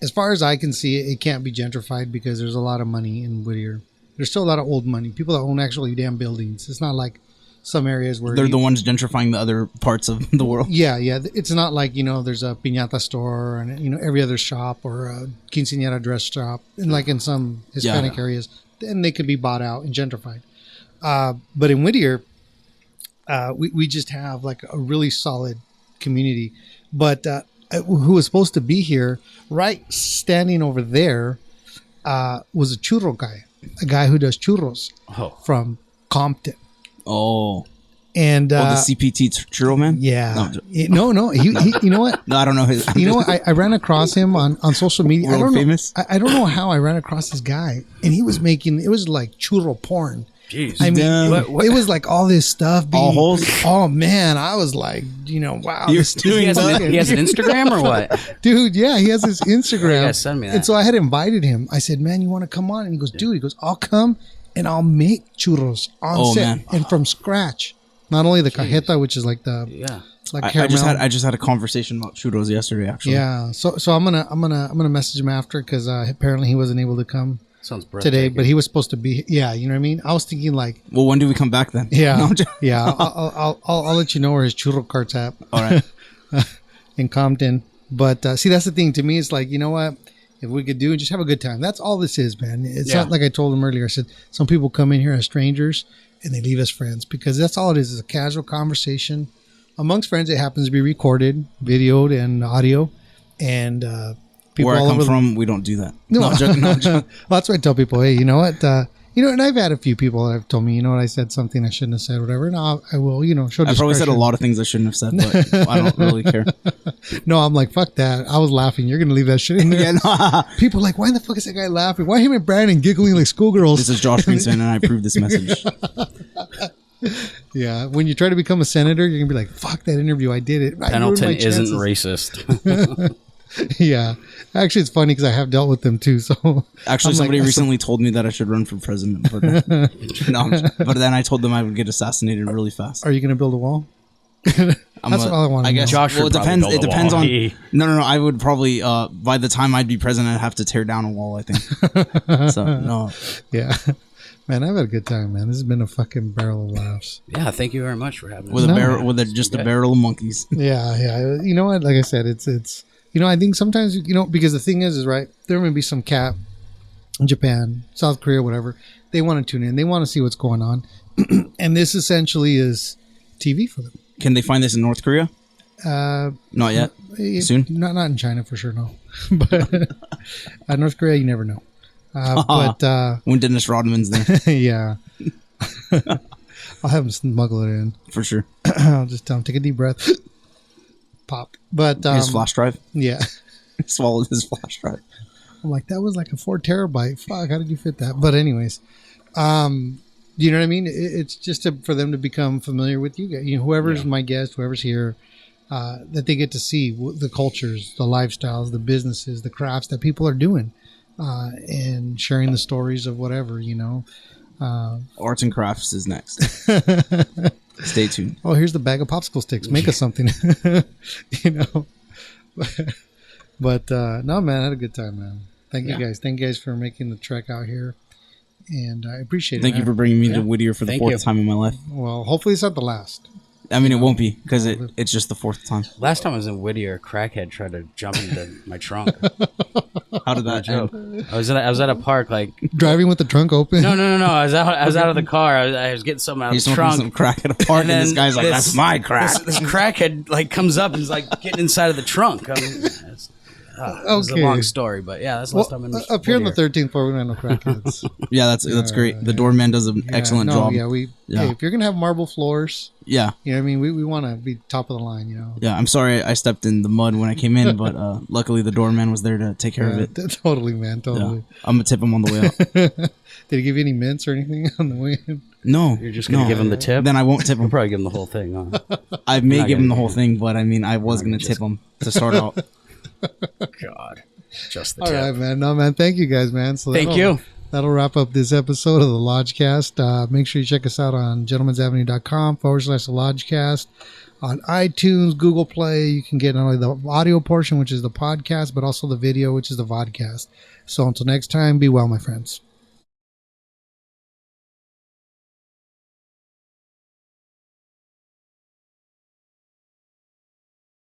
as far as I can see, it can't be gentrified because there's a lot of money in Whittier. There's still a lot of old money. People that own actually damn buildings. It's not like some areas where they're the ones gentrifying the other parts of the world. Yeah. It's not like, there's a piñata store and, every other shop or a quinceañera dress shop and like in some Hispanic areas, and they could be bought out and gentrified. But in Whittier, we just have like a really solid community. But who was supposed to be here, right standing over there, was a churro guy, a guy who does churros from Compton. Oh. And the CPT churro man? Yeah. No. He you know what? No, I don't know his. You know what? I ran across him on social media. World famous? I don't know how I ran across this guy, and he was making it was like churro porn. Jeez. I mean, it was like all this stuff. All holes? Oh man, I was like, wow. He has an Instagram or what? Dude, yeah, he has his Instagram. Yeah, send me that. And so I had invited him. I said, man, you want to come on? And he goes, dude, I'll come and I'll make churros on set man. and from scratch. Not only the cajeta, which is like the like caramel. I just had a conversation about churros yesterday, actually. Yeah, so I'm gonna message him after because apparently he wasn't able to come. Sounds today, but he was supposed to be. Yeah, you know what I mean. I was thinking like, well, when do we come back then? Yeah, No, yeah. I'll let you know where his churro cart's at. All right, in Compton. But see, that's the thing. To me, it's like, you know what? If we could do it, just have a good time. That's all this is, man. It's not like I told him earlier. I said some people come in here as strangers and they leave as friends because that's all it is a casual conversation amongst friends. It happens to be recorded, videoed, and audio, and. Where I come from, we don't do that. No, I'm joking. Well, that's why I tell people, hey, you know what? And I've had a few people that have told me, you know what, I said something I shouldn't have said, whatever. And I will, show discretion. I probably said a lot of things I shouldn't have said, but I don't really care. No, I'm like, fuck that. I was laughing. You're going to leave that shit in there. People are like, why the fuck is that guy laughing? Why him and Brandon giggling like schoolgirls? This is Josh Greenspan, and I approve this message. Yeah, when you try to become a senator, you're going to be like, fuck that interview. I did it. Pendleton isn't racist. Yeah, actually, it's funny because I have dealt with them too. So actually, somebody recently told me that I should run for president, but but then I told them I would get assassinated really fast. Are you going to build a wall? That's what I want. I guess Josh. Well, it depends. It depends on. No. I would probably by the time I'd be president, I'd have to tear down a wall. I think. So no. Yeah. Man, I've had a good time, man. This has been a fucking barrel of laughs. Yeah, thank you very much for having us. With a barrel, just a barrel of monkeys. Yeah. You know what? Like I said, it's. I think sometimes, because the thing is right, there may be some cat in Japan, South Korea, whatever. They want to tune in. They want to see what's going on. And this essentially is TV for them. Can they find this in North Korea? Not yet. Soon? Not in China for sure, no. But North Korea, you never know. But when Dennis Rodman's there. Yeah. I'll have him smuggle it in. For sure. I'll just tell him, take a deep breath. Pop. But his flash drive. Yeah. Swallowed his flash drive. I'm like, that was like a 4 terabyte. Fuck, how did you fit that? But anyways, you know what I mean? It's just for them to become familiar with you guys. Whoever's my guest, whoever's here, that they get to see the cultures, the lifestyles, the businesses, the crafts that people are doing, and sharing the stories of whatever, Arts and crafts is next. Stay tuned. Oh, here's the bag of popsicle sticks. Make us something. But no, man, I had a good time, man. Thank you guys. Thank you guys for making the trek out here, and I appreciate it. Thank you for bringing me to Whittier for the fourth time in my life. Well, hopefully it's not the last. I mean, it won't be because it's just the fourth time. Last time I was in Whittier, a crackhead tried to jump into my trunk. How did that end? I was at a park, like driving with the trunk open. No. I was out of the car. I was getting something out of the trunk. Some crack at a park, and this guy's like, "That's my crack." This crackhead like comes up and is like getting inside of the trunk. It's a long story, but yeah, that's the last time in up here on the 13th floor. We don't have no crackheads. Yeah, that's great. The doorman does an excellent job. Yeah, hey, if you're gonna have marble floors, yeah, you know what I mean. We want to be top of the line, Yeah, I'm sorry I stepped in the mud when I came in, but luckily the doorman was there to take care of it. Totally, man. Totally. Yeah. I'm gonna tip him on the way out. Did he give you any mints or anything on the way in? No. You're just gonna give him the tip? Then I won't tip him. You'll probably give him the whole thing. Huh? I may give him the whole thing, but I mean, I was gonna tip him to start out. God. Just the tip. All right, man. No, man. Thank you guys, man. Thank you. That'll wrap up this episode of the Lodgecast. Make sure you check us out on gentlemensavenue.com/the Lodgecast. On iTunes, Google Play, you can get not only the audio portion, which is the podcast, but also the video, which is the vodcast. So until next time, be well, my friends.